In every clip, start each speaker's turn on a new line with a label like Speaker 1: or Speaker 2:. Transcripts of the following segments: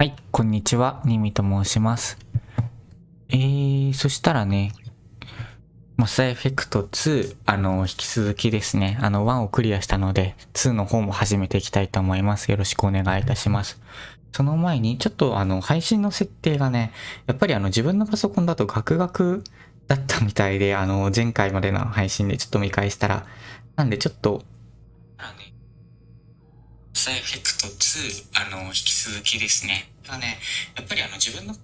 Speaker 1: はい、こんにちは、ニミと申します。そしたらね、マスエフェクト2、引き続きですね、1をクリアしたので、2の方も始めていきたいと思います。よろしくお願いいたします。その前に、ちょっと配信の設定がね、やっぱり自分のパソコンだとガクガクだったみたいで、前回までの配信でちょっと見返したら、なんでちょっと、マスエフェクト2、引き続きですね。がね、やっぱり自分の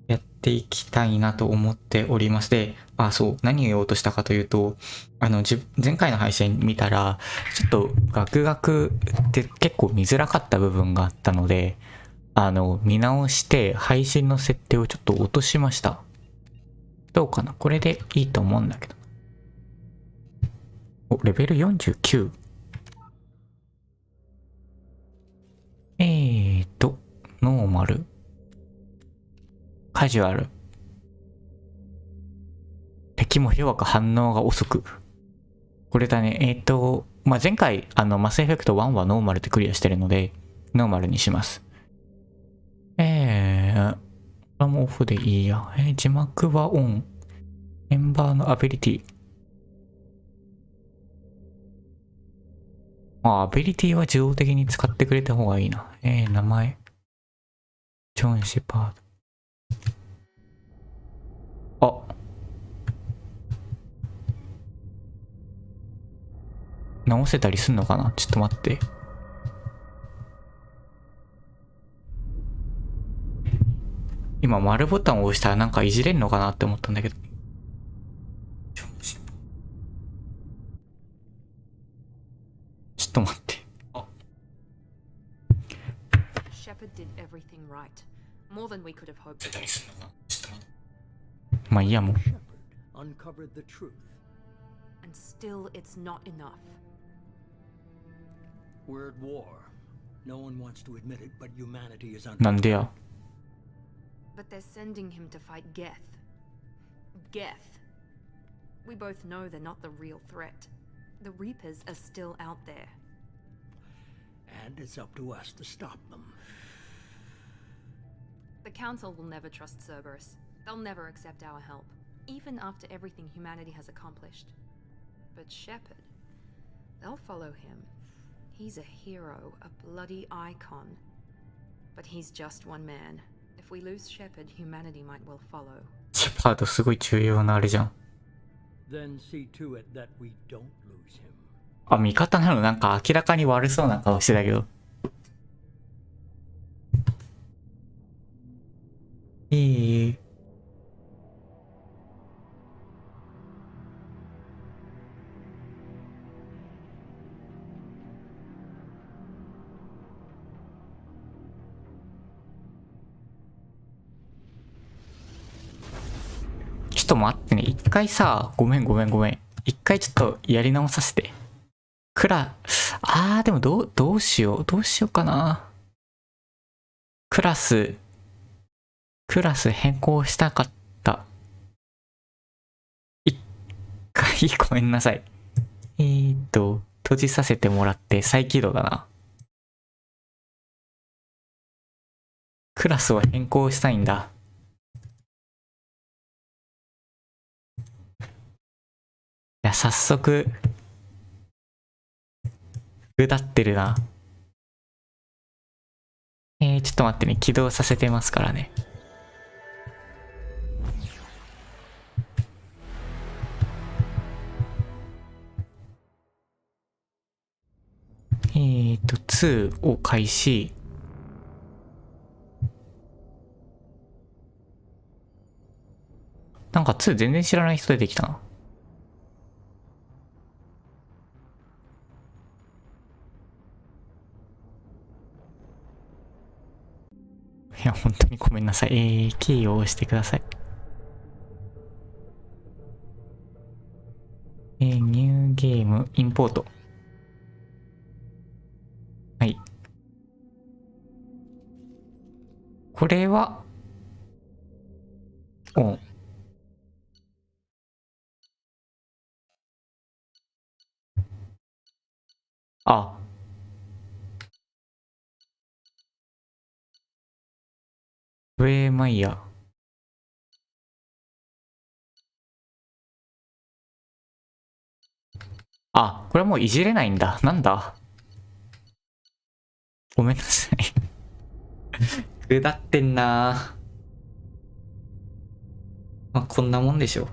Speaker 1: やっていきたいなと思っておりまして、そう、何を言おうとしたかというと、前回の配信見たら、ちょっとガクガクって結構見づらかった部分があったので、見直して配信の設定をちょっと落としました。どうかな、これでいいと思うんだけど。レベル 49？ ノーマル、カジュアル、敵も弱く反応が遅く。これだね。前回、マスエフェクト1はノーマルでクリアしてるので、ノーマルにします。これもオフでいいや。字幕はオン。メンバーのアビリティ。アビリティは自動的に使ってくれた方がいいな。名前。ジョン・シェパード。直せたりすんのかな、ちょっと待って。今、丸ボタンを押したらなんかいじれんのかなって思ったんだけど。ちょっと待って。出たりすんのかな、ちょっと待って。まあいいや、もう。
Speaker 2: And still it's not enough.
Speaker 3: We're at war. No one wants to admit it, but humanity is under.
Speaker 1: なんでや。
Speaker 2: But they're sending him to fight Geth. Geth. We both know they're not the real threat. The Reapers are still out there.
Speaker 3: And it's up to us to stop them.
Speaker 2: The Council will never trust Cerberus. They'll never accept our help, even after everything humanity has accomplished. But Shepard, they'll follow him. He's a hero, a bloody icon. But he's just one man. If we lose Shepard, humanity might well follow.
Speaker 1: シェパードすごい重要なあれじゃん。
Speaker 3: Then see to it that we don't lose him.
Speaker 1: 味方なのなんか明らかに悪そうな顔してたけど。ちょっと待ってね。一回さ、ごめん。一回ちょっとやり直させて。でもどうしようかな。クラス変更したかった。一回ごめんなさい。閉じさせてもらって再起動だな。クラスを変更したいんだ。いや、早速、下ってるな。ちょっと待ってね。起動させてますからね。2を開始。なんか2全然知らない人出てきたな。いや、本当にごめんなさい。キーを押してください。ニューゲーム、インポート。はい。これは、オン。あ。ウェイマイヤー。あ、これはもういじれないんだ。なんだ。ごめんなさい。くだってんな。まあ、こんなもんでしょう。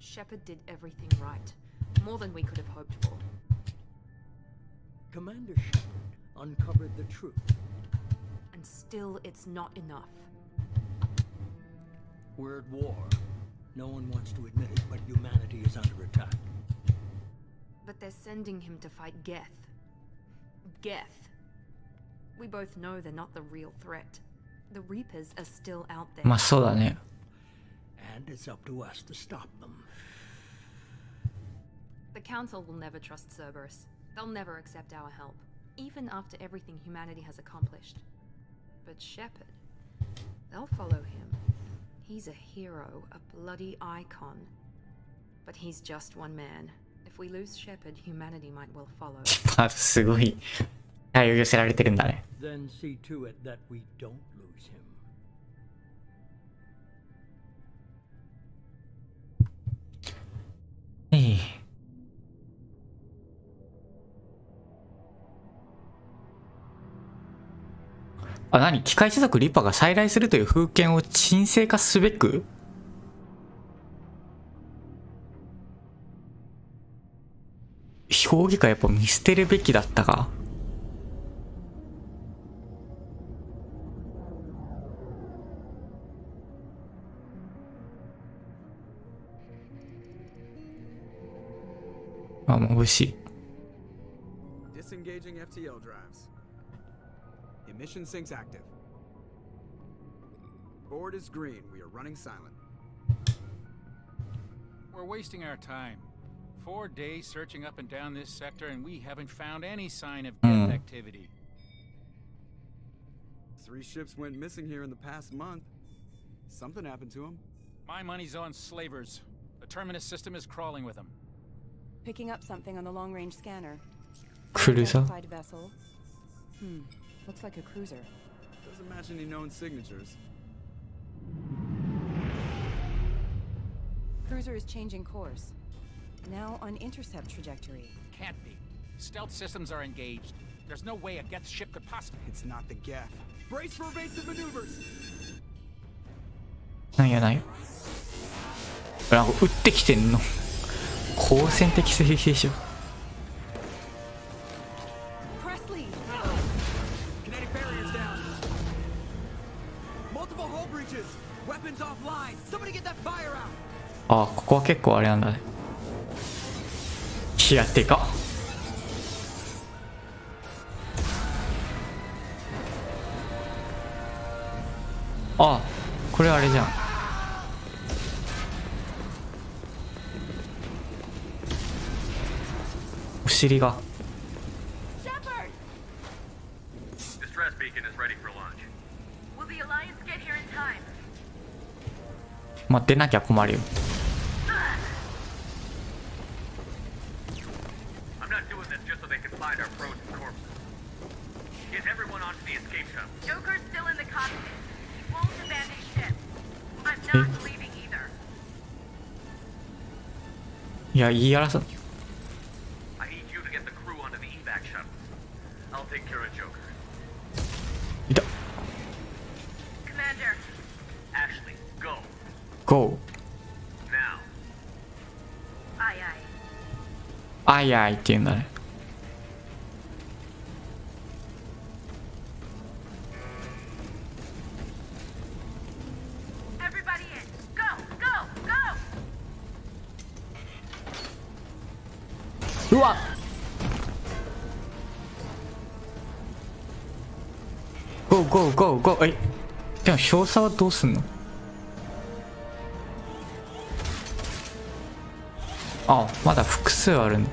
Speaker 2: Shepard did everything right. More than we could have hoped for.
Speaker 3: Commander Shepard uncovered the truth.
Speaker 2: And still, it's not enough.
Speaker 3: We're at war. No one wants to admit it, but humanity is under attack.
Speaker 2: But they're sending him to fight Geth. Geth. We both know they're not the real threat. The Reapers are still out there.
Speaker 1: まあそうだね。
Speaker 3: And it's up to us to stop them.
Speaker 2: The Council will never trust Cerberus. They'll never accept our help, even after everything humanity has accomplished. But Shepard, they'll follow him. He's a hero, a bloody icon. But he's just one man. If we lose Shepard, humanity might well follow.
Speaker 1: あ、すごい。対応寄せられてるんだね。
Speaker 3: Then see to it that we don't lose him.
Speaker 1: ええ。あ、何？機械種族リパが再来するという風景を沈静化すべく？評議会やっぱ見捨てるべきだったか。あ、眩しい。
Speaker 4: Disengaging FTL drives. Emission sinks active. Board is green. We are running silent.
Speaker 5: We're wasting our time. 4 days searching up and down this sector, and we haven't found any sign of Geth activity.
Speaker 4: 3 ships went missing here in the past month. Something happened to them.
Speaker 5: My money's on slavers. The Terminus system is crawling with them.
Speaker 6: Picking up something on the long-range scanner.
Speaker 1: Cruiser.
Speaker 6: Unidentified vessel. Looks like a cruiser.
Speaker 4: Doesn't match any known signatures.
Speaker 6: Cruiser is changing course. Now on intercept trajectory.
Speaker 5: Can't be. Stealth systems are engaged. There's no way a Geth ship could possibly...
Speaker 4: It's not the Geth. Brace for evasive maneuvers.
Speaker 1: なんやない。なんか撃ってきてんの。好戦的性でしょ。
Speaker 6: Presley!
Speaker 4: Kinetic barriers down. Multiple hull breaches. Weapons offline. Somebody get that fire out.
Speaker 1: あ、ここは結構あれなんだね。いや、でかっ。あ、これあれじゃん。お尻が。
Speaker 2: Shepard!
Speaker 7: Distress beacon is ready for launch.
Speaker 2: Will the Alliance get here in time?
Speaker 1: 待ってなきゃ困るよ。
Speaker 7: I'm not doing this just so they can find our frozen corpses. Get everyone onto the escape shuttle.
Speaker 2: Joker's still in the cockpit. He won't abandon ship. I'm not leaving either.
Speaker 1: いや、言い争う。
Speaker 7: I need you to get the crew onto the evac shuttle. I'll take care of Joker.
Speaker 1: いた。
Speaker 2: Commander,
Speaker 7: Ashley, go.
Speaker 1: GO。Now.
Speaker 2: aye aye.
Speaker 1: あいあいって言うんだね。
Speaker 2: Everybody in. Go, go, go!
Speaker 1: うわっ。ゴーゴーゴーゴー。え、でも少佐はどうすんの？あ、まだ複数あるんだ。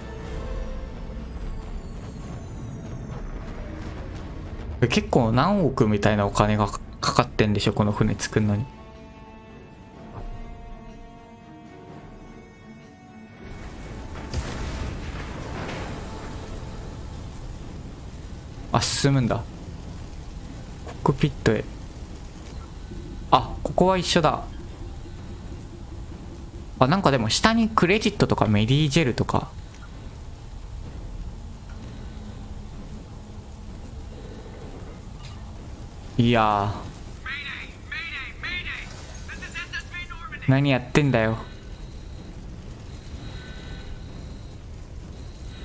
Speaker 1: 結構何億みたいなお金がかかってんでしょ、この船作るのに。あ、進むんだ。コックピットへ。あ、ここは一緒だ。あ、なんかでも下にクレジットとかメディジェルとか。いやー、何やってんだよ。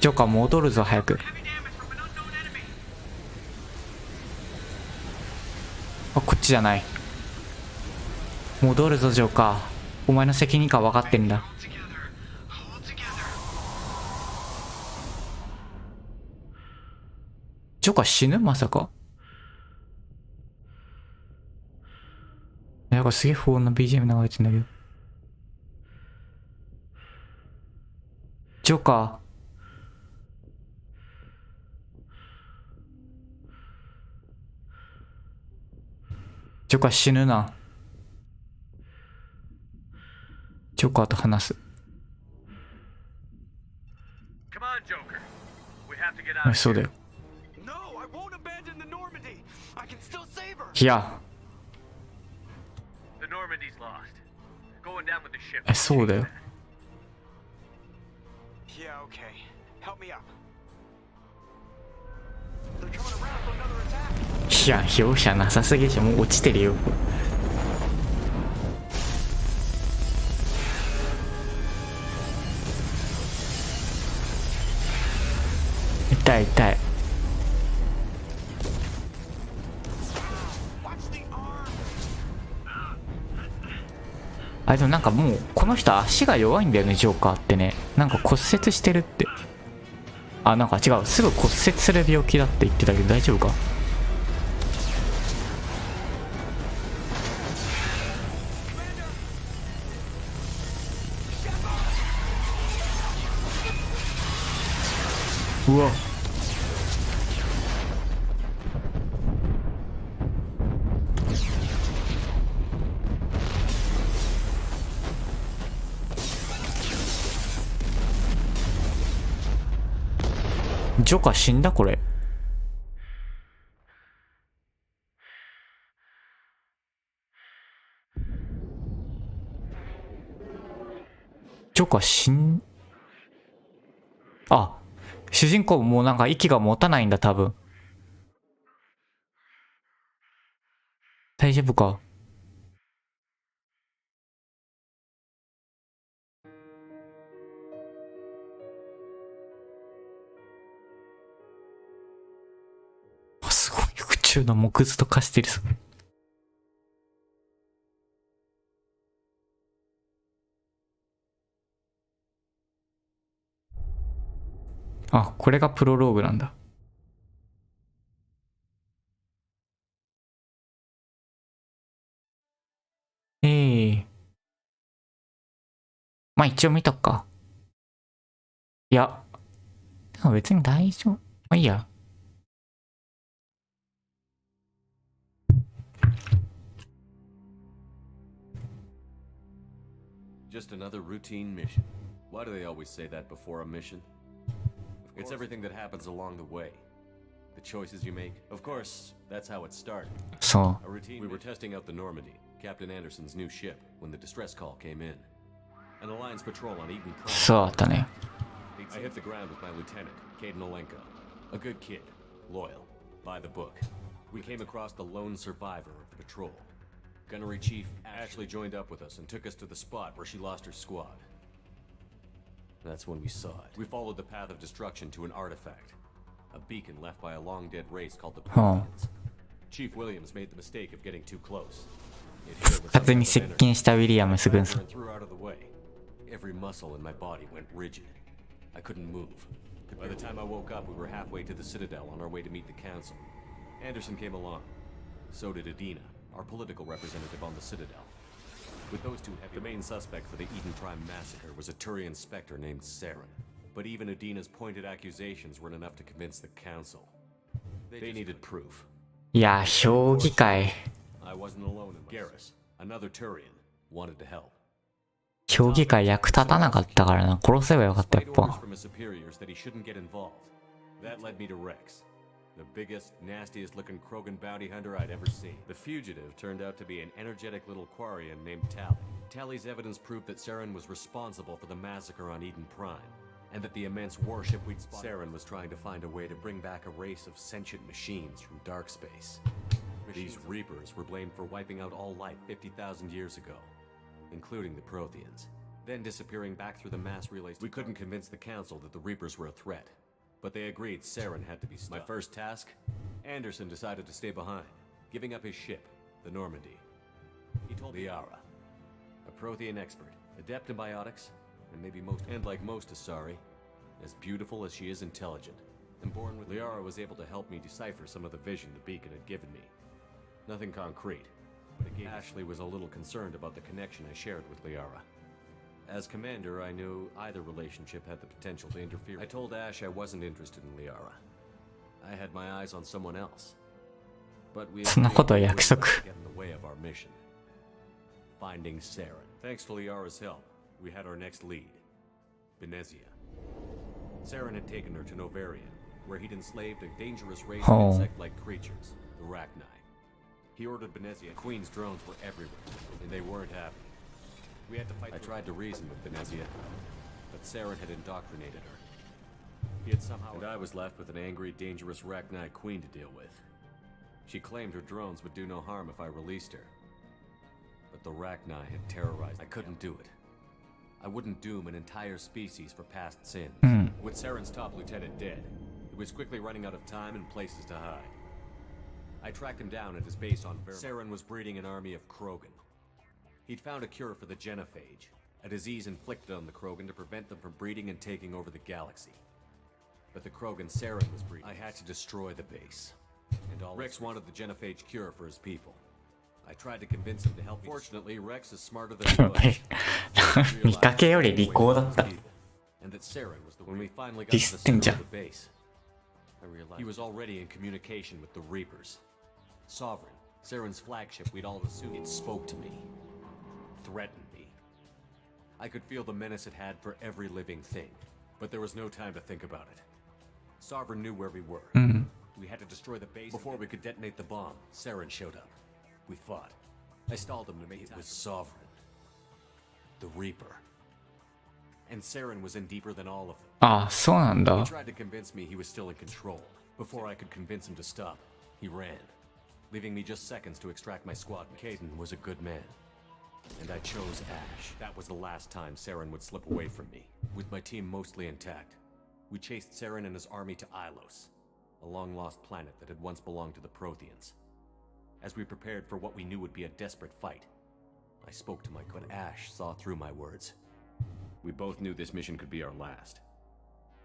Speaker 1: ジョーカー戻るぞ早く。あ、こっちじゃない。戻るぞジョーカー。お前の責任感分かってんだ。ジョーカー死ぬまさか。なんかすげえ不穏な BGM 流れてんだけど。ジョーカー。ジョーカー死ぬな。ジョーカーと話す。そうだよ。いや。そうだよ。いや、容赦なさすぎでしょ。もう落ちてるよ。痛い痛い。あ、でもなんかもうこの人足が弱いんだよね、ジョーカーってね。なんか骨折してるって。あ、なんか違う、すぐ骨折する病気だって言ってたけど大丈夫か。うわ、ジョーカー死んだこれ。ジョーカーあ、主人公もうなんか息が持たないんだ多分。大丈夫か。すごい、宇宙の木図と化してる。あ、これがプロローグなんだ。まあ一応見とくか。いや、でも別に大丈夫。まあいいや。
Speaker 8: Just another routine mission. Why do they always say that before a mission? It's everything that happens along the way. The choices you make. Of course, that's how it started.
Speaker 1: So,
Speaker 8: A routine. We were testing out the Normandy, Captain Anderson's new ship, when the distress call came in. An Alliance patrol on Eden Prime.
Speaker 1: そうだったね。
Speaker 8: I hit the ground with my lieutenant, Caden Olenko. A good kid, loyal, by the book. We came across the lone survivor of the patrol. Gunnery Chief Ashley joined up with us and took us to the spot where she lost her squad. That's when we saw it. We followed the path of destruction to an artifact. A beacon left by a long-dead race called the Protheans. Chief Williams made the mistake of getting too close. It hit her with some
Speaker 1: 勝手に
Speaker 8: kind
Speaker 1: 接
Speaker 8: of
Speaker 1: 近したウィリアムス軍
Speaker 8: energy
Speaker 1: 曹。
Speaker 8: and threw out of the way. Every muscle in my body went rigid. I couldn't move. By the time I woke up, we were halfway to the Citadel on our way to meet the Council. Anderson came along. So did Adina, our political representative on the Citadel. With those two heavy, the main suspect for the Eden Prime massacre was a Turian Spectre named Saren. But even Adina's pointed accusations weren't enough to convince the Council. They needed proof.
Speaker 1: いや、評議会。
Speaker 8: I wasn't alone in Garrus, another Turian, wanted to help.
Speaker 1: 評議会役立たなかったからな。殺せばよかった、やっ
Speaker 8: Despite orders
Speaker 1: ぱ。
Speaker 8: from his superiors that he shouldn't get involved. That led me to Rex, the biggest, nastiest looking Krogan bounty hunter I'd ever seen. The fugitive turned out to be an energetic little Quarian named Tally. Tally's evidence proved that Saren was responsible for the massacre on Eden Prime, and that the immense warship we'd spotted. Saren was trying to find a way to bring back a race of sentient machines from dark space. These Reapers were blamed for wiping out all life 50,000 years ago, including the Protheans, then disappearing back through the mass relays. We couldn't convince the Council that the Reapers were a threat, but they agreed Saren had to be stopped. My first task? Anderson decided to stay behind, giving up his ship, the Normandy. He told Liara, a Prothean expert, adept in biotics, and like most Asari, as beautiful as she is intelligent. And born with Liara was able to help me decipher some of the vision the beacon had given me. Nothing concrete, but Ashley was a little concerned about the connection I shared with Liara. As commander, I knew either relationship had the potential to interfere. I told Ash I wasn't interested in Liara. I had my eyes on someone else. But we
Speaker 1: そんなことは約束。
Speaker 8: get in the way of our mission. Finding Saren. Thanks to Liara's help, we had our next lead, Benezia. Saren had taken her to Novaria, where he'd enslaved a dangerous race of insect-like creatures, the Rachni. He ordered Benezia. Queen's drones were everywhere, and they weren't happy. We had to fight. I tried to reason with Benezia, but Saren had indoctrinated her. He had somehow, and I was left with an angry, dangerous Rachni queen to deal with. She claimed her drones would do no harm if I released her. But the Rachni had terrorized. I couldn't do it. I wouldn't doom an entire species for past sins. With Saren's top lieutenant dead, he was quickly running out of time and places to hide. I tracked him down at his base on Ver. Saren was breeding an army of Krogan. He'd found a cure for the genophage, a disease inflicted on the Krogan to prevent them from breeding and taking over the galaxy. But the Krogan Saren was breeding. I had to destroy the base. And all Rex wanted the genophage cure for his people. I tried to convince him to help. Fortunately, Rex is smarter than he was.
Speaker 1: 見かけより利口だった。
Speaker 8: And that Saren was the when we finally got
Speaker 1: ディ
Speaker 8: to
Speaker 1: ス
Speaker 8: the
Speaker 1: ってんじ
Speaker 8: center
Speaker 1: ゃん。
Speaker 8: of the base. I realized he was already in communication with the Reapers. Sovereign, Saren's flagship we'd all assumed. It spoke to me. Threatened me. I could feel the menace it had for every living thing, but there was no time to think about it. Sovereign knew where we were. We had to destroy the base before we could detonate the bomb. Saren showed up. We fought. I stalled him to make it was Sovereign. The Reaper. And Saren was in deeper than all of them.
Speaker 1: ああ、そうなんだ
Speaker 8: He。tried to convince me he was still in control. Before I could convince him to stop, he ran, leaving me just seconds to extract my squad. Caden was a good man, and I chose Ash. That was the last time Saren would slip away from me. With my team mostly intact, we chased Saren and his army to Ilos, a long-lost planet that had once belonged to the Protheans. As we prepared for what we knew would be a desperate fight, I spoke to my but Ash saw through my words. We both knew this mission could be our last.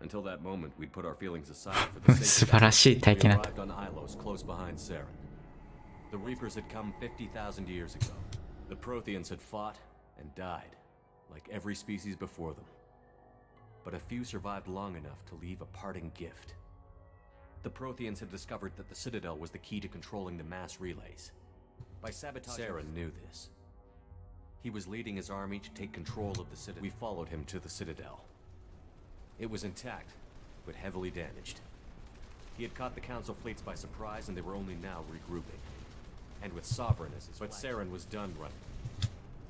Speaker 8: Until that moment, we'd put our feelings aside for the
Speaker 1: 素
Speaker 8: sake
Speaker 1: 晴
Speaker 8: of
Speaker 1: らしい体
Speaker 8: we
Speaker 1: 験だった。
Speaker 8: arrived on Ilos, close behind Saren. The Reapers had come 50,000 years ago. The Protheans had fought and died, like every species before them. But a few survived long enough to leave a parting gift. The Protheans had discovered that the Citadel was the key to controlling the mass relays. By sabotaging, Saren knew this. He was leading his army to take control of the Citadel. We followed him to the Citadel. It was intact, but heavily damaged. He had caught the Council fleets by surprise, and they were only now regrouping. And with Sovereign as his But Saren was done running.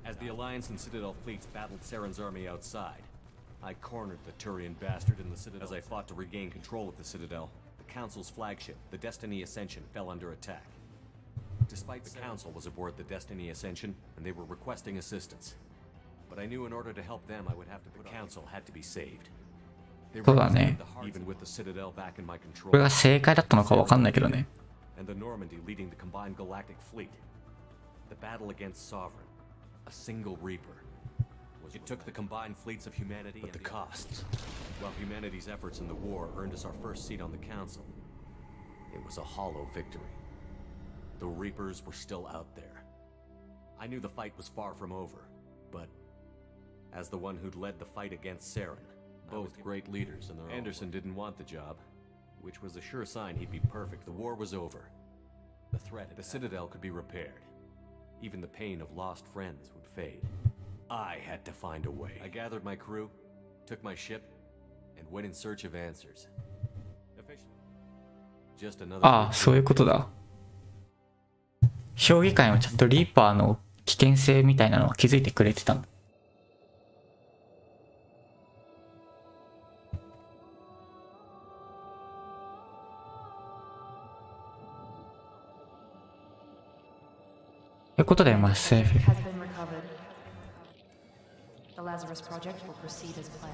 Speaker 8: As the Alliance and Citadel fleets battled Saren's army outside, I cornered the Turian bastard in the Citadel. As I fought to regain control of the Citadel, the Council's flagship, the Destiny Ascension, fell under attack. Despite the Council was aboard the Destiny Ascension, and they were requesting assistance. But I knew in order to help them, I would have to put the Council had to be saved. They
Speaker 1: そうだね。
Speaker 8: represented the heart, even with the Citadel back in my control.
Speaker 1: これが正解だったのかわかんないけどね。
Speaker 8: And the Normandy leading the combined galactic fleet. The battle against Sovereign, a single Reaper. It took the combined fleets of humanity, but the costs. While humanity's efforts in the war earned us our first seat on the Council, it was a hollow victory. The Reapers were still out there. I knew the fight was far from over, but as the one who'd led the fight against Saren, both great leaders in their Anderson didn't want the job, which was a sure sign he'd be perfect. The war was over. The threat at the Citadel could be repaired. Even the pain of lost friends would fade. I had to find a way. I gathered my crew, took my ship, and went in search of answers. Just another.
Speaker 1: ああ、そういうことだ。評議会もちゃんとリーパーの危険性みたいなのは気づいてくれてたんだ。ということで、マスエフェクト。
Speaker 2: has been recovered. The Lazarus project will proceed as planned.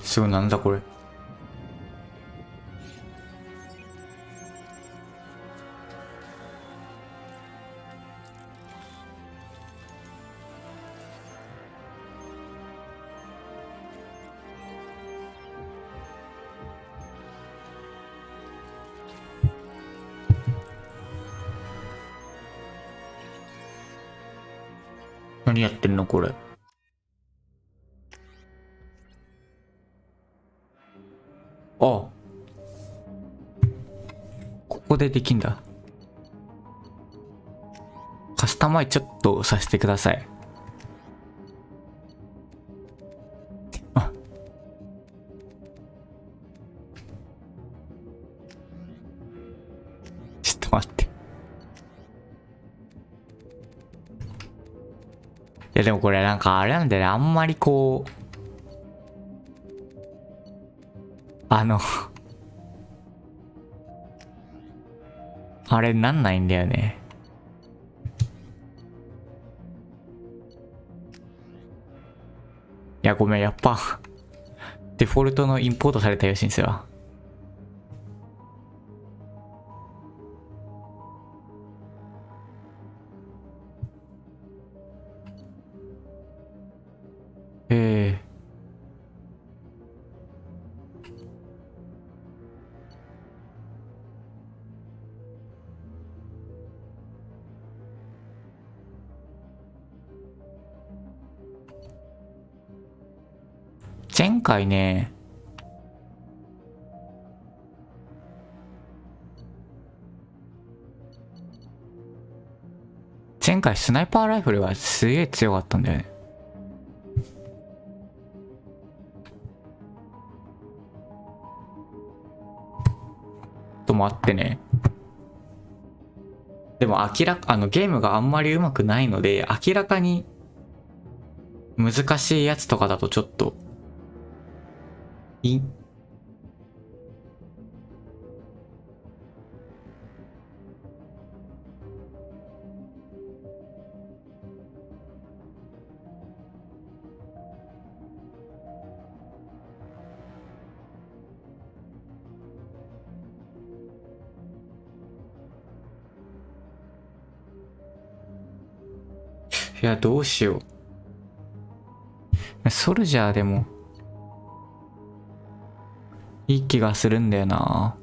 Speaker 1: すごい、なんだこれ。何やってんのこれ。あ、ここでできんだ。カスタマイちょっとさせてください。あ、ちょっと待って。いやでもこれなんかあれなんだよね、あんまりこうあれなんないんだよね。いやごめん、やっぱデフォルトのインポートされたよ、申請は。前回ね、前回スナイパーライフルがすげえ強かったんだよね。ともあってね。でもゲームがあんまり上手くないので、明らかに難しいやつとかだとちょっといやどうしよう。ソルジャーでもいい気がするんだよな。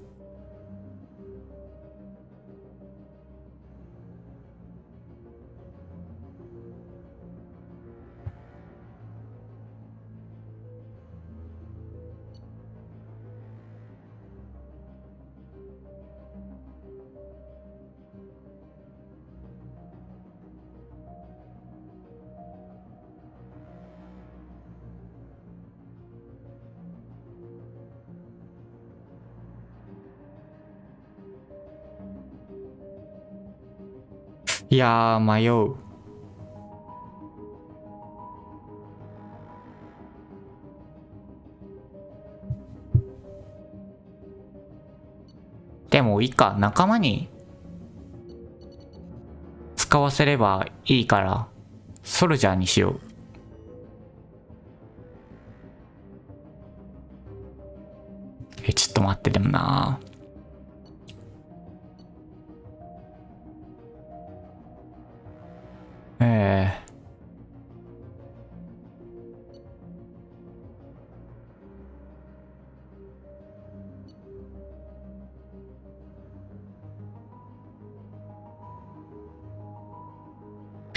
Speaker 1: いやー迷う。でもいいか、仲間に使わせればいいからソルジャーにしよう。ちょっと待って、でもな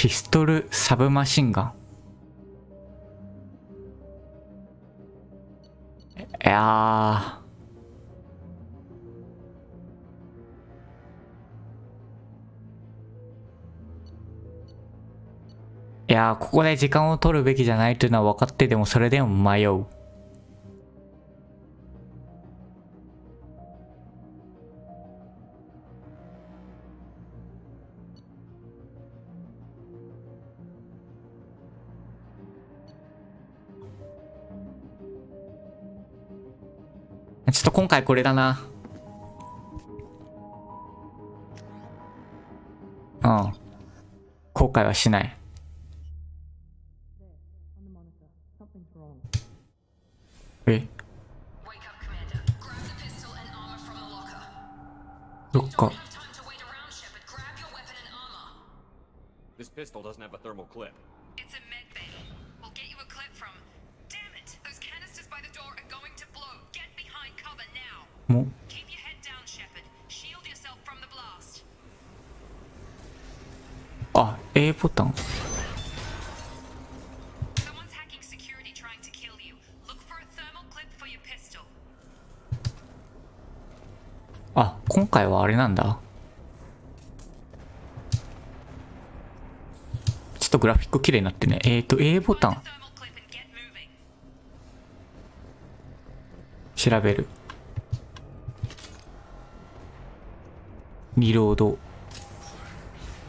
Speaker 1: ピストルサブマシンガン。いやここで時間を取るべきじゃないというのは分かってでもそれでも迷う。ちょっと今回これだな。うん。後悔はしない。え？どっか。
Speaker 8: This pistol doesn't have a thermal clip.
Speaker 2: It's a med bay. We'll get you a clip from. Damn it! Those canisters by the door are going to blow. Get behind cover now.
Speaker 1: もう
Speaker 2: Keep your head down, Shepard. Shield yourself from the blast.
Speaker 1: A ボタン。
Speaker 2: Someone's hacking security trying to kill you. Look for a thermal clip for your pistol.
Speaker 1: 今回はあれなんだ。ちょっとグラフィック綺麗になってね。A ボタン
Speaker 2: Thermal clip and get moving.
Speaker 1: 調べる。リロード。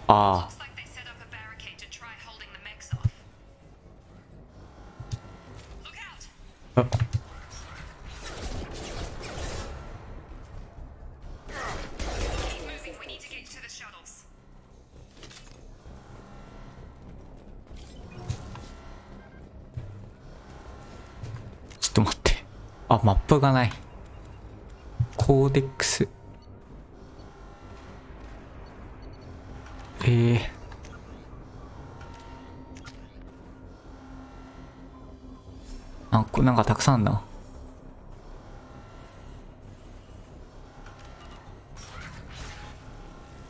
Speaker 2: Looks like they set up a barricade to try holding the mechs off. Look out!
Speaker 1: あ
Speaker 2: Keep moving. We need to get you to the shuttles.
Speaker 1: ちょっと待って。マップがない。コーデックス。なんかたくさんあんな。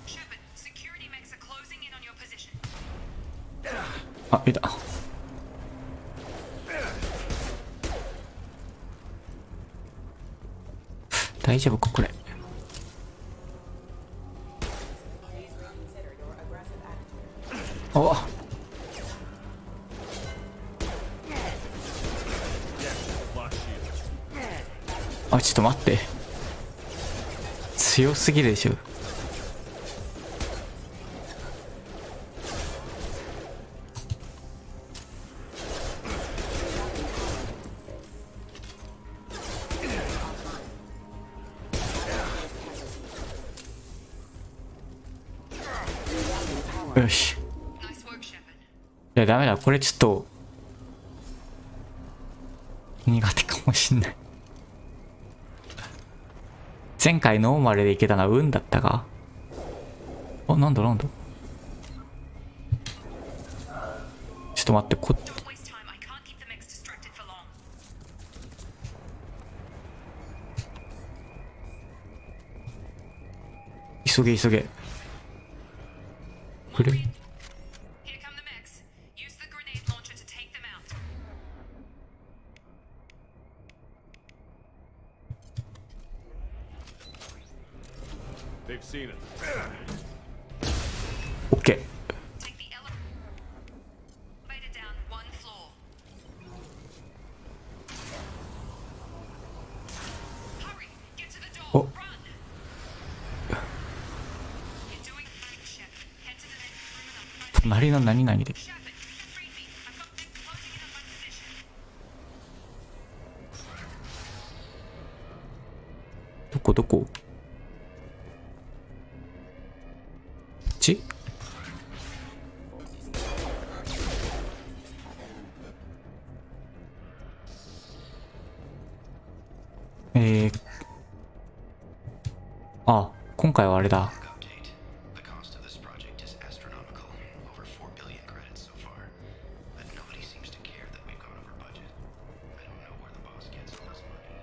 Speaker 2: Shepard, security mechs are closing in on your position.
Speaker 1: いた。大丈夫かこれ。ちょっと待って。強すぎるでしょ。よし。
Speaker 2: Nice work, Shepard.
Speaker 1: いやダメだ、これちょっと苦手かもしんない。前回ノーマルでいけたのは運だったか。なんだちょっと待って、
Speaker 2: Don't waste time. I can't keep the mechs distracted for long.
Speaker 1: 急げ。これ
Speaker 2: Here come the mechs. Use the grenade launcher to take them out.
Speaker 8: They've seen us.
Speaker 1: OK。
Speaker 2: Take the elevator down one floor. Hurry! Get to the door.
Speaker 1: Oh.
Speaker 2: Run! You're doing fine, Shepard. Head to the next room and I'll try to...
Speaker 1: 隣の何々で。
Speaker 2: Shepard, read me. I've got mechs closing in on my position.
Speaker 1: どこち今回はあれだ。
Speaker 9: Update. The cost of this project is astronomical. Over 4 billion credits so far. But nobody seems to care that we've gone over budget. I don't know where the boss gets all this money.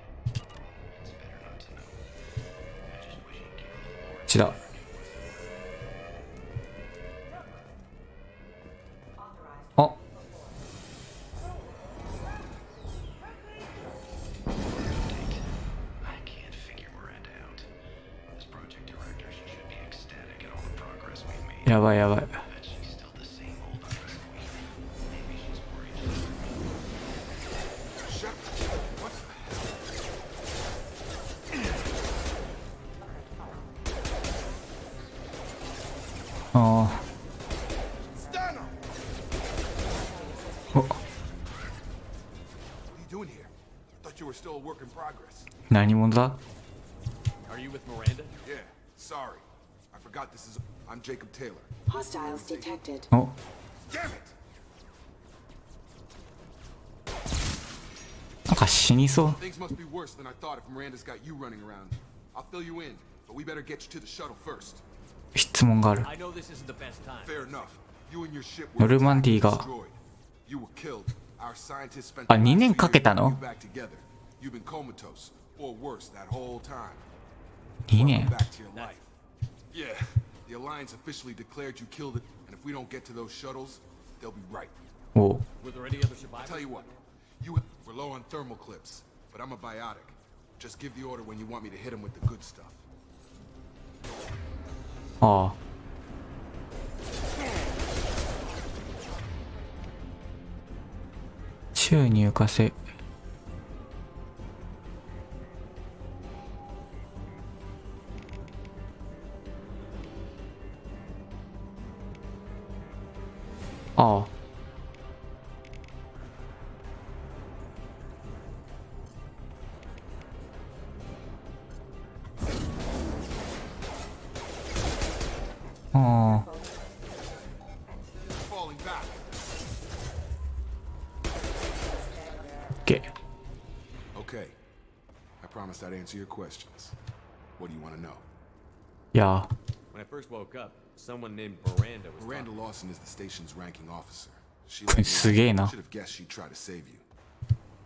Speaker 9: It's better not to know. I just wish he'd give a little more.
Speaker 1: こっちだ。やばいやばい。
Speaker 9: Bet she's still the same old Irish queen. Maybe she's worried.
Speaker 1: ああ。お、
Speaker 4: What are you doing here? Thought you were still a work in progress.
Speaker 1: 何者だ？
Speaker 8: Are you with Miranda?
Speaker 4: Yeah, sorry. I forgot this is. I'm Jacob Taylor.
Speaker 6: Hostiles detected.
Speaker 1: お、
Speaker 4: Damn it!
Speaker 1: なんか死にそう。
Speaker 4: Things must be worse than I thought if Miranda's got you running around. I'll fill you in, but we better get you to the shuttle first.
Speaker 1: 質問がある。
Speaker 8: I know this isn't the best time.
Speaker 4: Fair enough. You and your ship
Speaker 1: ノ
Speaker 4: were
Speaker 1: ルマンディ
Speaker 4: attacked
Speaker 1: が
Speaker 4: and destroyed. You were killed. Our scientists spent
Speaker 1: あ、
Speaker 4: the
Speaker 1: 2
Speaker 4: last
Speaker 1: 年
Speaker 4: 2
Speaker 1: かけた
Speaker 4: years
Speaker 1: の？
Speaker 4: putting you back together. You've been comatose, or worse, that whole time.
Speaker 1: 2年
Speaker 4: Welcome back to your life. Yeah, the Alliance officially declared you killed it, and if we don't get to those shuttles, they'll be right.
Speaker 1: おう。
Speaker 8: Were there any other
Speaker 4: I'll
Speaker 8: survivors?
Speaker 4: tell you what, we're low on thermal clips, but I'm a biotic. Just give the order when you want me to hit him with the good stuff.
Speaker 1: ああ。宙入化せ。ああ。ああ。
Speaker 4: Falling back.
Speaker 1: オッケー。
Speaker 4: Okay. I promised I'd answer your questions. What do you want to know?
Speaker 1: いや
Speaker 8: When I first woke up, someone named Miranda was
Speaker 4: Miranda
Speaker 8: talking.
Speaker 4: Lawson is the station's ranking officer. She
Speaker 1: ー、すげえな。
Speaker 4: should have guessed she'd try to save you.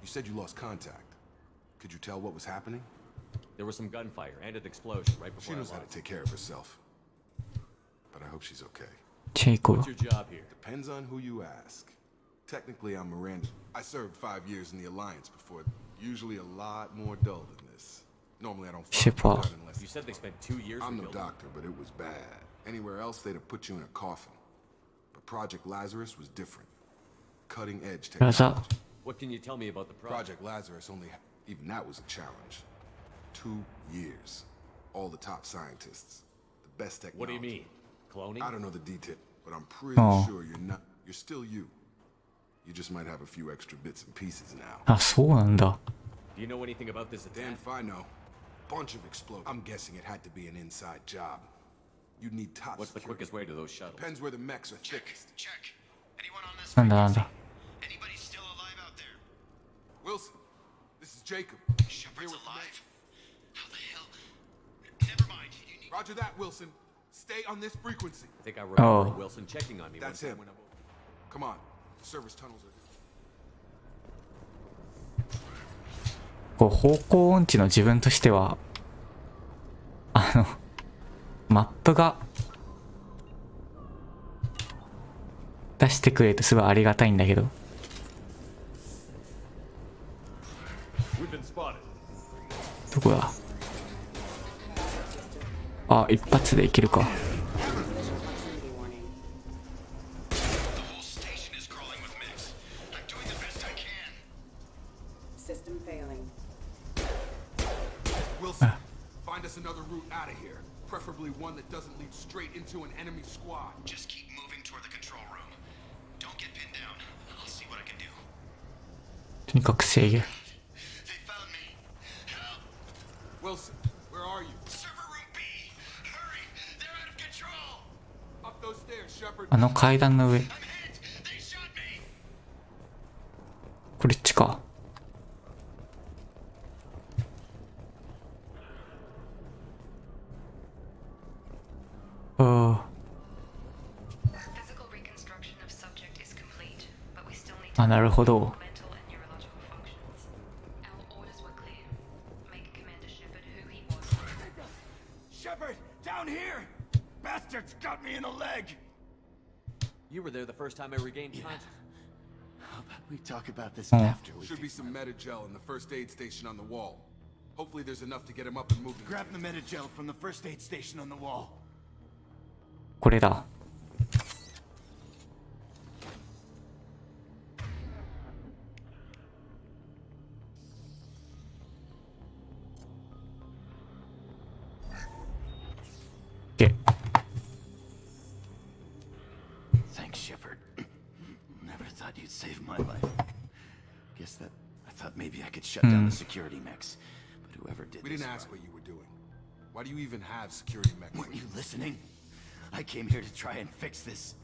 Speaker 4: You said you lost contact. Could you tell what was happening?
Speaker 8: There was some gunfire and an explosion right
Speaker 4: She
Speaker 8: before I
Speaker 4: knows how to
Speaker 8: lost.
Speaker 4: take care of herself. But I hope she's okay.
Speaker 1: チェイコブ
Speaker 8: What's。your job here?
Speaker 4: Depends on who you ask. Technically, I'm Miranda. I served 5 years in the Alliance before. Usually a lot more dull than this. Normally I don't fire
Speaker 1: Shipper.
Speaker 4: a gun unless
Speaker 8: You said they spent 2 years
Speaker 4: I'm no
Speaker 8: rebuilding.
Speaker 4: doctor, but it was bad. Anywhere else, they'd have put you in a coffin. But Project Lazarus was different. Cutting edge
Speaker 1: ラザ
Speaker 4: technology.
Speaker 8: What can you tell me about the project?
Speaker 4: Project Lazarus only, even that was a challenge. 2 years. All the top scientists. The best technology.
Speaker 8: What do you mean? Cloning?
Speaker 4: I don't know the detail, but I'm pretty
Speaker 1: Oh.
Speaker 4: sure you're still you. You just might have a few extra bits and pieces now.
Speaker 1: あ、そうなんだ。
Speaker 8: Do you know anything about this
Speaker 4: Damn
Speaker 8: attack?
Speaker 4: if I know. Bunch of explosions. I'm guessing it had to be an inside job. You'd need top
Speaker 8: What's the
Speaker 4: security.
Speaker 8: quickest way to those shuttles?
Speaker 4: Depends where the mechs are thickest.
Speaker 9: Check. Anyone on this
Speaker 1: なんだなんだ。
Speaker 9: Anybody still alive out there?
Speaker 4: Wilson, this is Jacob.
Speaker 9: Shepard's
Speaker 4: Here with
Speaker 9: alive? How the hell? Never mind. You need...
Speaker 4: Roger that, Wilson. Stay on this frequency.
Speaker 8: I think I remember
Speaker 1: Oh.
Speaker 8: Wilson checking on me
Speaker 4: That's
Speaker 8: one
Speaker 4: him.
Speaker 8: time when I...
Speaker 4: Come on. Service tunnels are...
Speaker 1: こう方向音痴の自分としてはマップが出してくれるとすごいありがたいんだけど。
Speaker 8: We've been spotted.
Speaker 1: どこだ。あ、一発でいけるか。
Speaker 6: Proximity warning.
Speaker 9: The whole station is crawling with mechs. I'm doing the best I can.
Speaker 6: System failing.
Speaker 4: Wilson, find us another route out of here. Preferably one that doesn't lead straight into an enemy squad.
Speaker 9: Just keep moving toward the control room. Don't get pinned down. I'll see what I can do.
Speaker 1: とにかく制御。
Speaker 9: They found me. Help!
Speaker 4: Wilson, where are you?
Speaker 9: Server room B! Hurry! They're out of control!
Speaker 4: Up those stairs, Shepard.
Speaker 1: あの階段の上。
Speaker 9: I'm hit! They shot me!
Speaker 1: これっちか。ああ。
Speaker 2: Physical reconstruction of subject is complete, but we still need
Speaker 1: あ、なるほど。
Speaker 2: mental and neurological functions. Our orders were clear. Make Commander Shepard who he was.
Speaker 4: Shepard, down here! Bastards got me in the leg!
Speaker 8: You were there the first time I regained consciousness.
Speaker 9: How about we talk about this
Speaker 1: Oh.
Speaker 9: after we
Speaker 4: Should be
Speaker 9: fix
Speaker 4: some metagel in the first aid station on the wall. Hopefully there's enough to get him up and moving.
Speaker 9: Grab the metagel from the first aid station on the wall.
Speaker 1: これだ。け。
Speaker 9: Thanks, Shepard. Never thought you'd save my life. Guess that I thought maybe I could shut down the security mechs, but whoever did
Speaker 4: We
Speaker 9: this.
Speaker 4: didn't ask what you were doing. Why do you even have security
Speaker 9: Weren't
Speaker 4: mechanisms?
Speaker 9: you listening? I came here to try and fix this.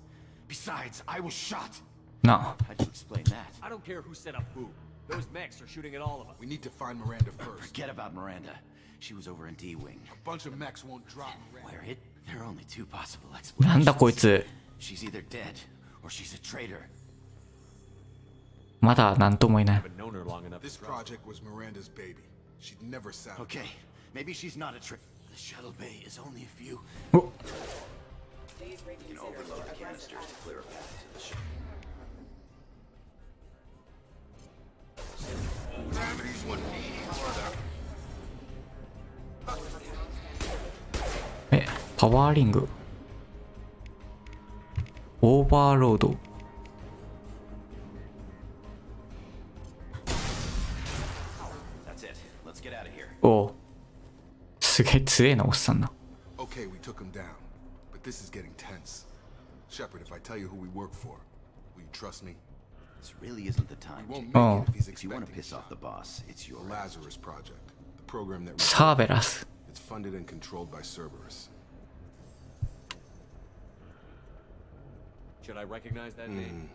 Speaker 9: Besides, I was shot.
Speaker 1: なあ。
Speaker 9: How'd you explain that?
Speaker 8: I don't care who set up who. Those mechs are shooting at all of us.
Speaker 4: We need to find Miranda first.
Speaker 9: Forget about Miranda. She was over in D-Wing.
Speaker 4: A bunch of mechs won't drop Miranda.
Speaker 9: Where it? There are only two possible
Speaker 1: なんだ
Speaker 9: explanations.
Speaker 1: こいつ。
Speaker 9: She's either dead or she's a traitor.
Speaker 1: まだなんともいない。
Speaker 8: I've known her long enough
Speaker 4: This
Speaker 8: to trust.
Speaker 4: project was Miranda's baby. She'd never sabotage.
Speaker 9: Okay, maybe she's not a traitor. The shuttle bay is only a few.
Speaker 1: お
Speaker 9: You can overload the canisters to clear a path to the ship.
Speaker 4: Gravity's what we
Speaker 1: え、パワーリング。オーバーロード。
Speaker 9: That's it. Let's get out of here.
Speaker 1: おう。すげえ強えなおっさんな。
Speaker 4: Okay, we took him down. But this is getting tense. Shepard, if I tell you who we work for, will you trust me?
Speaker 9: This really isn't the time.
Speaker 4: We won't
Speaker 9: Jake.
Speaker 4: make it if he's
Speaker 9: If you want to
Speaker 4: expecting
Speaker 9: piss
Speaker 4: a
Speaker 9: off the
Speaker 4: shot.
Speaker 9: boss, it's
Speaker 4: The
Speaker 9: your
Speaker 4: Lazarus Project. The program that
Speaker 1: サーベラス。
Speaker 4: it's funded and controlled by Cerberus.
Speaker 8: Should I recognize that name?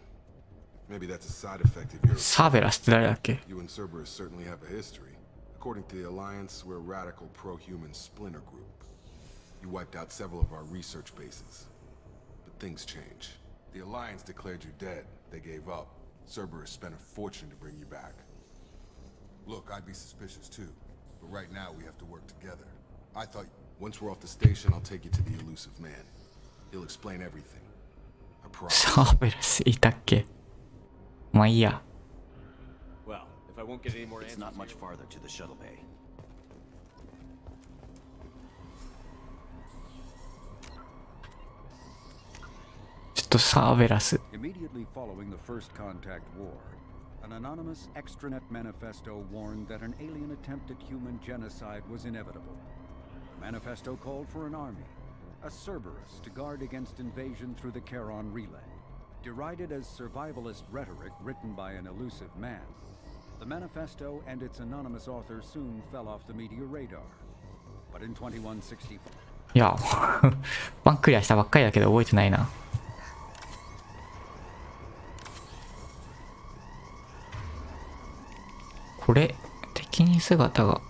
Speaker 4: Maybe that's a side effect of your...
Speaker 1: サーベラスって誰だっけ？
Speaker 4: You and Cerberus certainly have a history. According to the Alliance, we're a radical pro-human splinter group. You wiped out several of our research bases. But things change. The Alliance declared you dead. They gave up. Cerberus spent a fortune to bring you back. Look, I'd be suspicious too. But right now we have to work together. I thought once we're off the station, I'll take you to the elusive man. He'll explain everything. I promise.
Speaker 1: サーベラスいたっけ？まあいいや。
Speaker 8: Well, if I won't get any more
Speaker 9: It's
Speaker 8: answers,
Speaker 9: not much farther to the shuttle bay.
Speaker 1: ちょっとサーベラス。
Speaker 10: Immediately following the First Contact War, an anonymous extranet manifesto warned that an alien attempt at human genocide was inevitable. The manifesto called for an army, a Cerberus, to guard against invasion through the Charon relay. Derided as survivalist rhetoric written by an elusive man, the manifesto and its anonymous author soon fell off the media radar. But in 2164,
Speaker 1: いや、バンクリアしたばっかりだけど覚えてないな。これ、敵に姿が。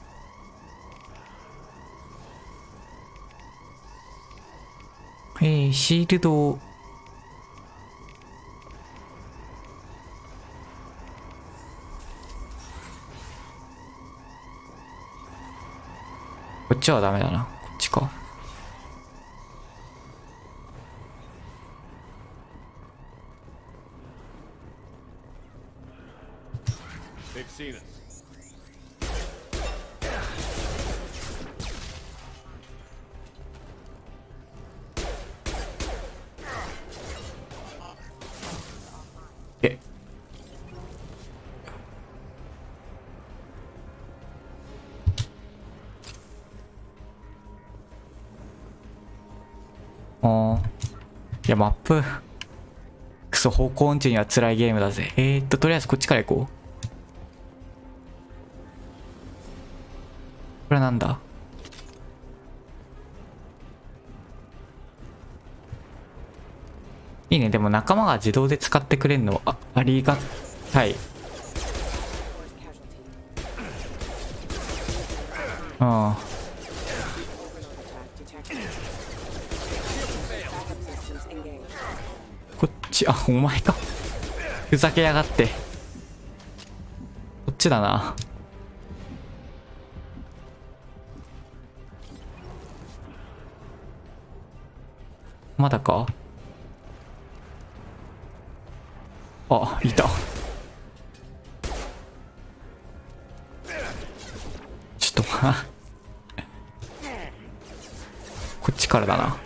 Speaker 1: シールドを。こっちはダメだな。こっちか。
Speaker 8: they've seen us.
Speaker 1: え。ああ。いや、マップ。クソ、方向音痴には辛いゲームだぜ。とりあえずこっちから行こう。これはなんだ？いいね。でも仲間が自動で使ってくれるのはありがたい。ああ。こっち、あ、お前か。ふざけやがって。こっちだな。まだか？あ、いた。ちょっとこっちからだな。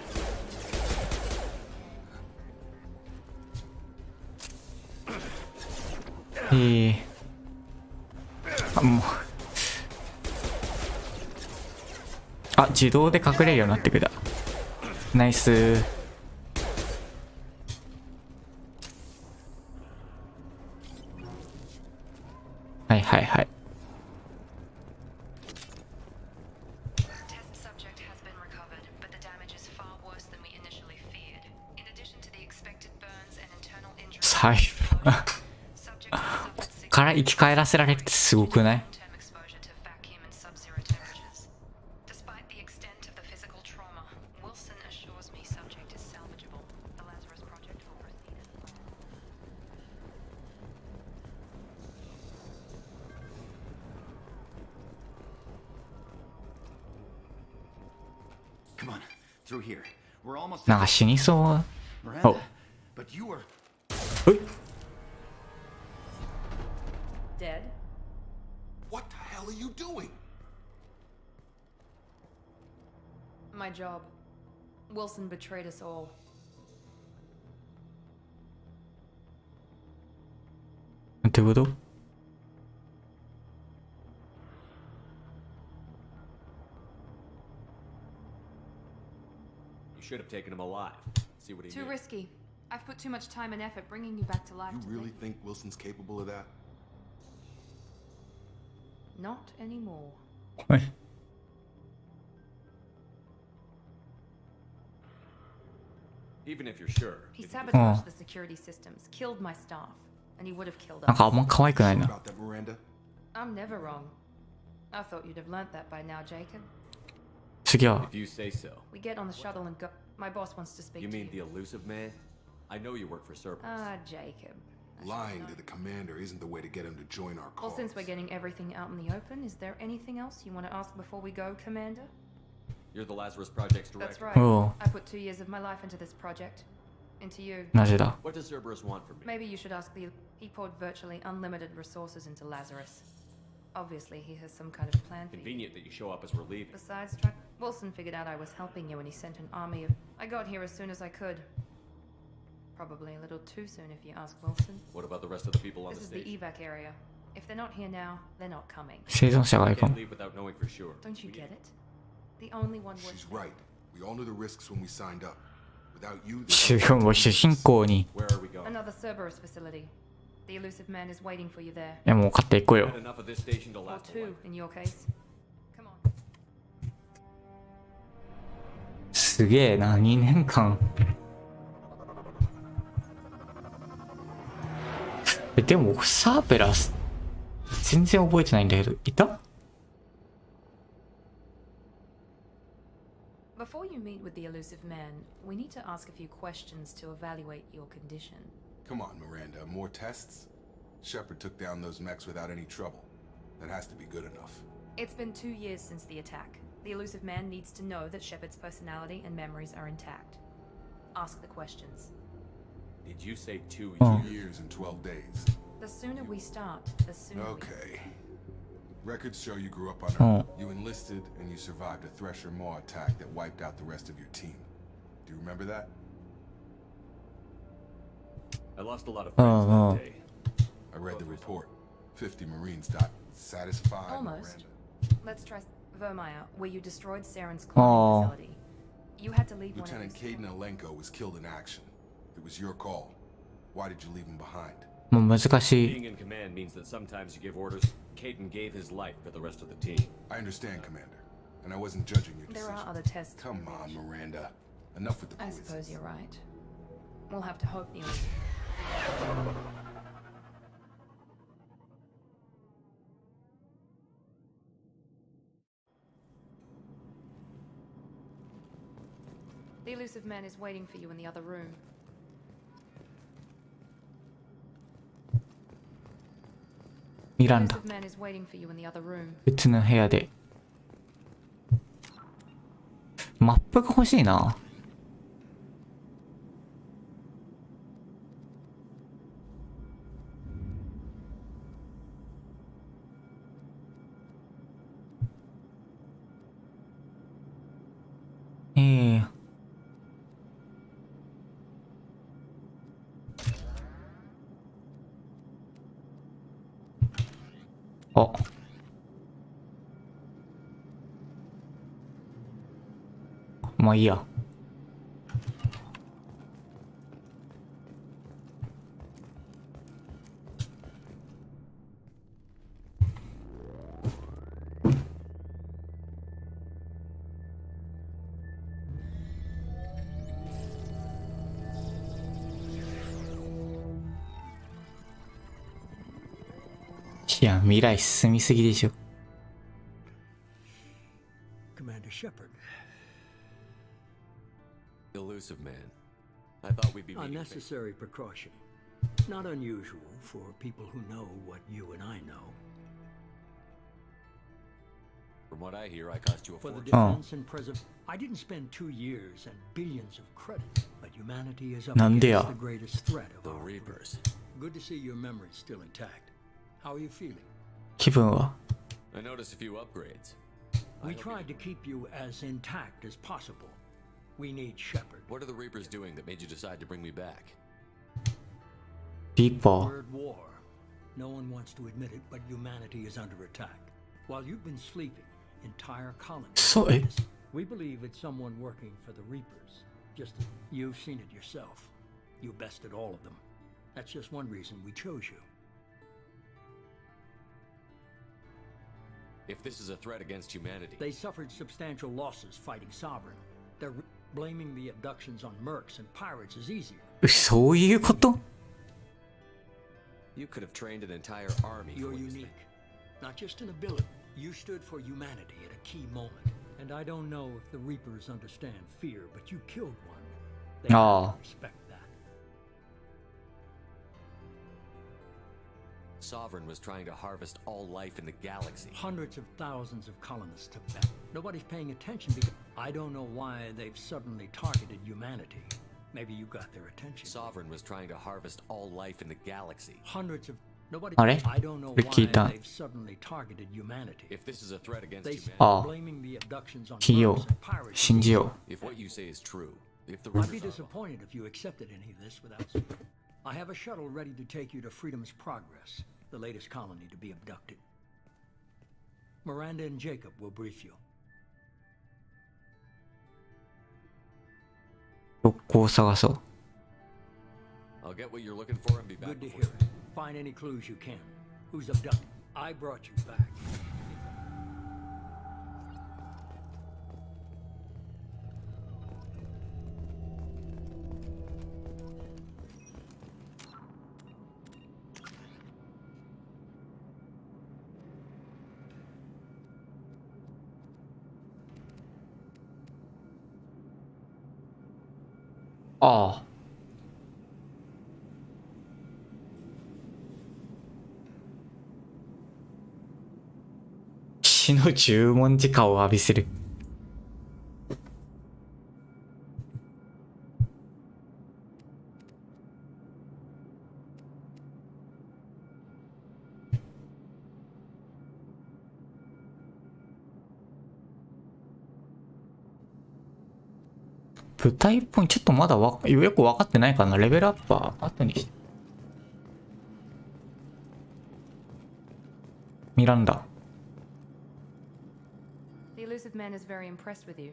Speaker 1: あ、もう。あ、自動で隠れるようになってくれた。ナイス。はいはいはい。最後こっから生き返らせられるってすごくない？なんか死にそう。お。
Speaker 2: Dead?
Speaker 4: What the hell are you doing?
Speaker 2: My job. Wilson betrayed us all.
Speaker 1: What do you do?
Speaker 8: You should have taken him alive. See what he
Speaker 2: Too
Speaker 8: did.
Speaker 2: risky. I've put too much time and effort bringing you back to life.
Speaker 4: You really think Wilson's capable of that?
Speaker 2: Not anymore.
Speaker 8: Even if you're sure.
Speaker 2: He
Speaker 8: did
Speaker 2: sabotaged the security systems, killed my staff, and he would have killed
Speaker 1: なんかあ
Speaker 2: us.
Speaker 1: んま可愛くないな。
Speaker 4: About that, Miranda?
Speaker 2: I'm never wrong. I thought you'd have learnt that by now, Jacob.
Speaker 1: 次は
Speaker 8: If you say so.
Speaker 2: We get on the shuttle and go. My boss wants to speak
Speaker 8: You
Speaker 2: to
Speaker 8: mean the
Speaker 2: you.
Speaker 8: elusive man? I know you work for Cerberus.
Speaker 2: Ah, Jacob. I should
Speaker 4: Lying
Speaker 2: know.
Speaker 4: to the commander isn't the way to get him to join our
Speaker 2: Well,
Speaker 4: cause.
Speaker 2: since we're getting everything out in the open, is there anything else you want to ask before we go, Commander?
Speaker 8: You're the Lazarus Project's
Speaker 2: That's
Speaker 8: director.
Speaker 2: right.
Speaker 1: Oh.
Speaker 2: I put 2 years of my life into this project. Into you.
Speaker 1: なぜだ？
Speaker 8: What does Cerberus want from me?
Speaker 2: Maybe you should ask the. He poured virtually unlimited resources into Lazarus. Obviously, he has some kind of plan for you.
Speaker 8: Convenient that you show up as we're leaving.
Speaker 2: Besides, Wilson figured out I was helping you and he sent an army of. I got here as soon as I could. Probably a little too soon if you ask Wilson.
Speaker 8: What about the rest of the people on
Speaker 2: This
Speaker 8: the
Speaker 2: is the
Speaker 8: station?
Speaker 2: evac area. If they're not here now, they're not coming.
Speaker 1: 生存者がいるか
Speaker 8: Can't
Speaker 1: も。
Speaker 8: leave without knowing for sure.
Speaker 2: Don't you get it? The only one worth
Speaker 4: She's
Speaker 2: saving.
Speaker 4: right. We all knew the risks when we signed up. Without you,
Speaker 1: 主人公に。い
Speaker 8: Where are we going?
Speaker 2: Another Cerberus facility. The elusive man is waiting for you there.
Speaker 1: やもう勝っていこうよ。
Speaker 8: Had enough of this station to
Speaker 2: Or
Speaker 8: last a
Speaker 2: two,
Speaker 8: life.
Speaker 2: in your case. Come on.
Speaker 1: すげえな、2年間。でもサーペラス全然覚えてないんだけど、いた？
Speaker 2: Before you meet with the elusive man, we need to ask a few questions to evaluate your condition.
Speaker 4: Come on, Miranda. More tests? Shepard took down those mechs without any trouble. That has to be good enough.
Speaker 2: It's been 2 years since the attack. The elusive man needs to know that Shepard's personality and memories are intact. Ask the questions.
Speaker 8: Did you say 2
Speaker 1: Oh.
Speaker 8: years?
Speaker 4: 2 years and 12 days.
Speaker 2: The sooner we start, the sooner
Speaker 4: Okay. Records show you grew up on
Speaker 1: Oh.
Speaker 4: Earth. You enlisted and you survived a Thresher Maw attack that wiped out the rest of your team. Do you remember that?
Speaker 8: I lost a lot of friends
Speaker 1: Oh,
Speaker 8: that day.
Speaker 4: I read the report. 50 Marines died. Satisfied,
Speaker 2: Almost.
Speaker 4: Miranda?
Speaker 2: Let's try Vermeer, where you destroyed Saren's
Speaker 1: Oh.
Speaker 2: cloning facility. You had to leave
Speaker 4: Lieutenant
Speaker 2: one of
Speaker 4: Caden Alenko was killed in action. It was your call. Why did you leave him behind?
Speaker 1: もう難しい。
Speaker 8: Being in command means that sometimes you give orders. Caden gave his life for the rest of the team.
Speaker 4: I understand, Commander. And I wasn't judging your
Speaker 2: There
Speaker 4: decision.
Speaker 2: are other tests. to
Speaker 4: Come on,
Speaker 2: finish.
Speaker 4: Miranda. Enough with the
Speaker 2: I
Speaker 4: quizzes.
Speaker 2: suppose you're right. We'll have to hope the The elusive man is waiting for you in the other room.
Speaker 1: ミ
Speaker 2: The
Speaker 1: ランダ
Speaker 2: elusive man is waiting for you in the other room.
Speaker 1: 別の部屋で。マップが欲しいな。あ。まあいいや。いや、未来進みすぎでしょ。
Speaker 3: Commander Shepard.
Speaker 8: Elusive man. I thought we'd be meeting.
Speaker 3: Unnecessary precaution. Not unusual for people who know what you and I know.
Speaker 8: From what I hear, I cost you a
Speaker 3: For the
Speaker 8: fortune.
Speaker 3: defense and preservation. I didn't spend 2 years and billions of credits, but humanity is up
Speaker 1: なんでや。
Speaker 3: against the greatest threat of
Speaker 8: The
Speaker 3: our
Speaker 8: Reapers.
Speaker 3: Good to see your memory's still intact. How are you feeling?
Speaker 1: 気分は
Speaker 8: I noticed a few upgrades.
Speaker 3: We tried to keep you as intact as possible. We need Shepard.
Speaker 8: What are the Reapers doing that made you decide to bring me back?
Speaker 1: リーパー。
Speaker 3: Word war. No one wants to admit it, but humanity is under attack. While you've been sleeping, entire colonies.
Speaker 1: そう、え
Speaker 3: We believe it's someone working for the Reapers. Just as you've seen it yourself. You bested all of them. That's just one reason we chose you.
Speaker 8: If this is a threat against humanity,
Speaker 3: They suffered substantial losses fighting Sovereign. Blaming the abductions on mercs and pirates is easier.
Speaker 1: そういうこと
Speaker 8: you could have trained an entire army.
Speaker 3: You're
Speaker 8: for this
Speaker 3: unique.
Speaker 8: thing.
Speaker 3: Not just an ability. You stood for humanity at a key moment. And I don't know if the Reapers understand fear, but you killed one. They
Speaker 1: Ah.
Speaker 3: respect that.
Speaker 8: Sovereign was trying to harvest all life in the galaxy.
Speaker 3: Hundreds of thousands of colonists have bet. Nobody's paying attention because I don't know why they've suddenly targeted humanity. Maybe you got their attention.
Speaker 8: Sovereign was trying to harvest all life in the galaxy.
Speaker 3: Hundreds of nobody.
Speaker 1: あれ
Speaker 3: I don't know
Speaker 1: これ聞いた
Speaker 3: why they've suddenly targeted humanity.
Speaker 8: If this is a threat against
Speaker 3: They
Speaker 8: humanity,
Speaker 1: ああ
Speaker 3: blaming the abductions on
Speaker 1: 聞いよ
Speaker 3: mercs
Speaker 1: う
Speaker 3: and pirates.
Speaker 1: 信じよ
Speaker 8: if what you say is true, if the
Speaker 3: I'd be
Speaker 8: Reapers are
Speaker 3: disappointed if you accepted any of this without. I have a shuttle ready to take you to Freedom's Progress, the latest colony to be abducted. Miranda and Jacob will brief you.
Speaker 1: う。どこを探そう。
Speaker 8: I'll get what you're looking for and be back
Speaker 3: Good to
Speaker 8: before
Speaker 3: hear it. Find any clues you can. Who's abducted? I brought you back.
Speaker 1: ああ。死の十文字化を浴びせる。舞台っぽい。ちょっとまだよく分かってないかな。レベルアップは後にして。ミランダ。
Speaker 2: The elusive man is very impressed with you.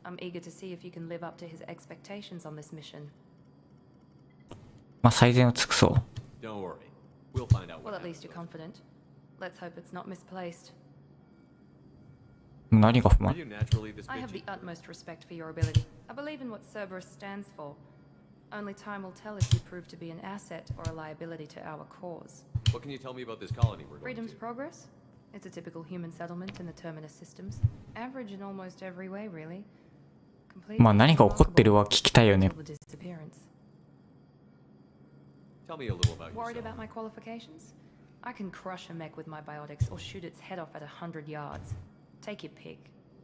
Speaker 2: I'm eager to see if you can live up to his expectations on this mission.
Speaker 1: まあ最善を尽くそう。
Speaker 8: Don't worry. We'll find out
Speaker 2: Well,
Speaker 8: what
Speaker 2: at least you're
Speaker 8: happens.
Speaker 2: confident. Let's hope it's not misplaced.
Speaker 1: 何が不
Speaker 8: Are
Speaker 1: 満
Speaker 8: you naturally this
Speaker 2: I have the
Speaker 8: bitchy?
Speaker 2: utmost respect for your ability. I believe in what Cerberus stands for. Only time will tell if you prove to be an asset or a liability to our cause.
Speaker 8: What can you tell me about this colony we're going
Speaker 2: Freedom's
Speaker 8: to?
Speaker 2: Progress? It's a typical human settlement in the Terminus systems. Average in almost every way, really. Completely
Speaker 1: まあ何が起こってるは聞きたいよね。
Speaker 2: until the disappearance.
Speaker 8: Tell me a little about
Speaker 2: Worried
Speaker 8: yourself.
Speaker 2: about my qualifications? I can crush a mech with my biotics or shoot its head off at 100 yards. Take your pick.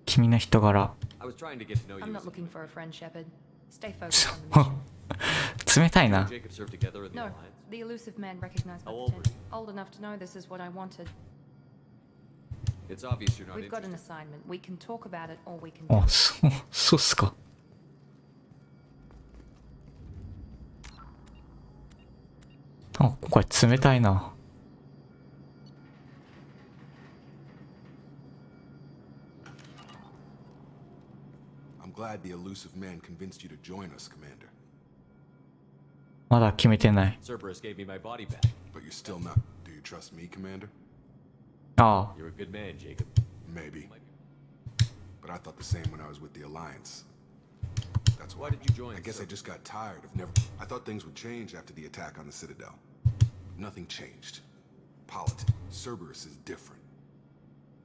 Speaker 1: 君の人柄。
Speaker 8: I was trying to get to know you.
Speaker 2: I'm not
Speaker 8: as
Speaker 2: looking for a friend, Shepard. Stay focused on the mission.
Speaker 1: 冷たい
Speaker 8: you
Speaker 1: な
Speaker 8: and。Jacob served together in the
Speaker 2: No,
Speaker 8: Alliance.
Speaker 2: the elusive man recognized my
Speaker 8: How old were
Speaker 2: potential. Old enough to know this is what I wanted.
Speaker 8: It's obvious you're not
Speaker 2: We've got an
Speaker 8: interested.
Speaker 2: assignment. We can talk about it or we can
Speaker 1: あ、
Speaker 2: do it.
Speaker 1: そうっすか。なんかこれ冷たいな。
Speaker 4: I'm glad the elusive man convinced you to join us, Commander.
Speaker 1: まだ決めてない。
Speaker 8: Cerberus gave me my body back.
Speaker 4: But you're still not. Do you trust me, Commander?
Speaker 1: ああ、
Speaker 8: You're a good man, Jacob.
Speaker 4: Maybe. But I thought the same when I was with the Alliance. That's
Speaker 8: Why
Speaker 4: why.
Speaker 8: did you join
Speaker 4: I guess I
Speaker 8: Cerberus?
Speaker 4: just got tired of never. I thought things would change after the attack on the Citadel. Nothing changed. politics. Cerberus is different.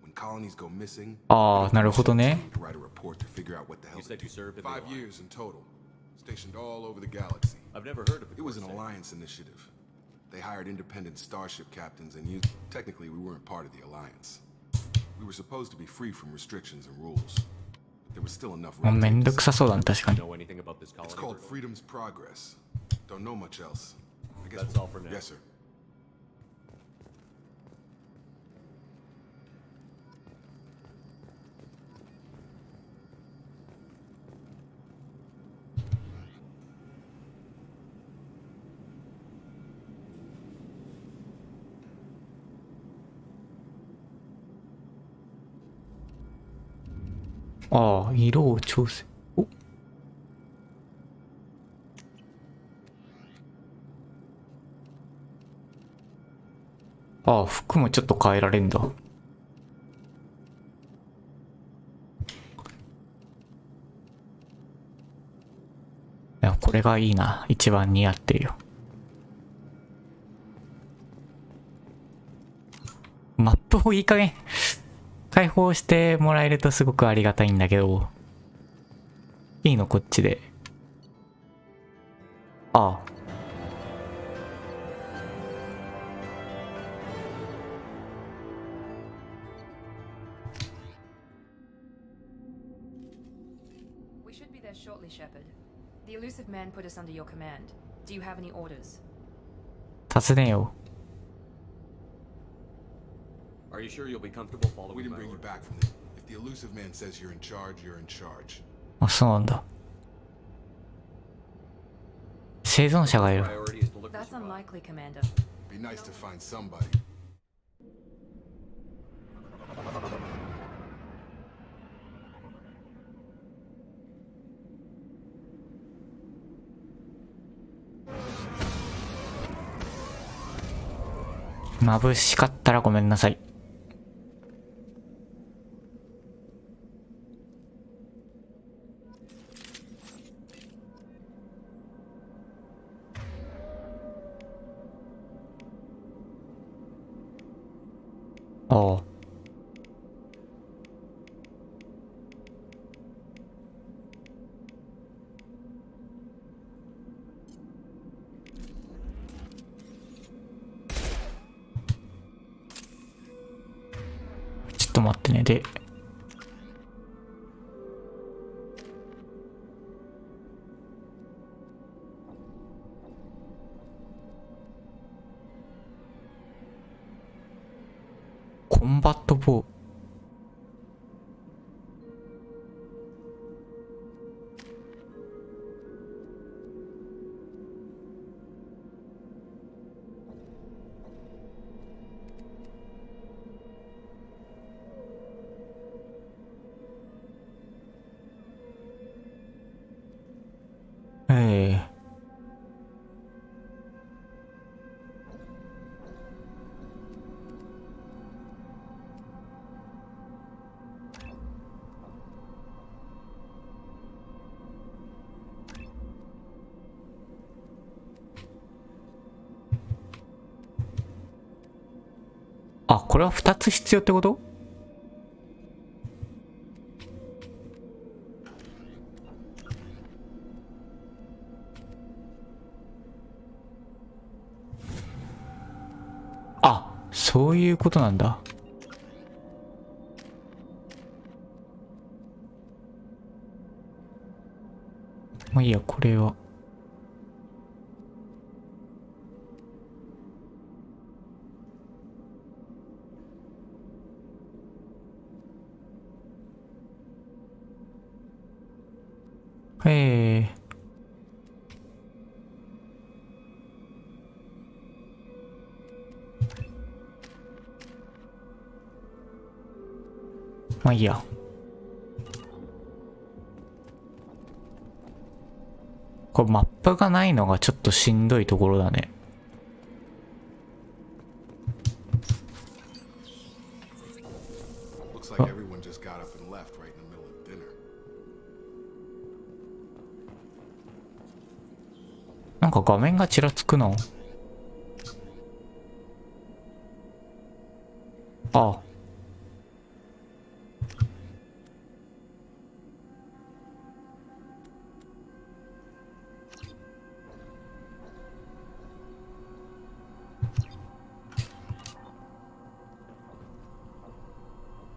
Speaker 4: When colonies go missing,
Speaker 1: ああ、なるほどね。
Speaker 4: to write a report to figure out what the hell.
Speaker 8: You said you served in the
Speaker 4: 5
Speaker 8: Alliance.
Speaker 4: years in total, stationed all over the galaxy.
Speaker 8: I've never heard of it.
Speaker 4: It was an
Speaker 8: before,
Speaker 4: alliance initiative. They hired independent starship captains and used. Technically, we weren't part of the alliance. We were supposed to be free from restrictions and rules. But there was still enough.
Speaker 1: めんどくさそうだな、確か
Speaker 8: say.
Speaker 1: に。
Speaker 8: Know anything about this
Speaker 4: It's
Speaker 8: colony?
Speaker 4: called Freedom's Progress. Don't know much else. I guess.
Speaker 8: That's all for now.
Speaker 4: Yes, sir.
Speaker 1: ああ、色を調整。お、ああ、服もちょっと変えられんだ。いや、これがいいな。一番似合ってるよ。マップをいい加減開放してもらえるとすごくありがたいんだけど。いいのこっちで。ああ。
Speaker 2: We should be there shortly, Shepard. The elusive man put us under your command. Do you have any orders?
Speaker 1: 尋ねよ
Speaker 8: Are you sure you'll be comfortable
Speaker 4: We
Speaker 8: following
Speaker 4: didn't
Speaker 8: my
Speaker 4: bring you
Speaker 8: orders?
Speaker 4: back from this. If the elusive man says you're in charge, you're in charge.
Speaker 1: う。あ、そうなんだ。生存者がいる。
Speaker 8: Priority is to look for
Speaker 2: That's
Speaker 8: survivors.
Speaker 2: unlikely, Commander.
Speaker 4: Be nice to find somebody.
Speaker 1: 眩しかったらごめんなさい。ああ。ちょっと待ってね。で、コンバットボー。ええ。あ、これは2つ必要ってこと？あ、そういうことなんだ。まあいいや、これは。へえ。まあいいや。これマップがないのがちょっとしんどいところだね。
Speaker 4: Looks like everyone just got up and left right in the middle of dinner.
Speaker 1: なんか画面がちらつくな。ああ。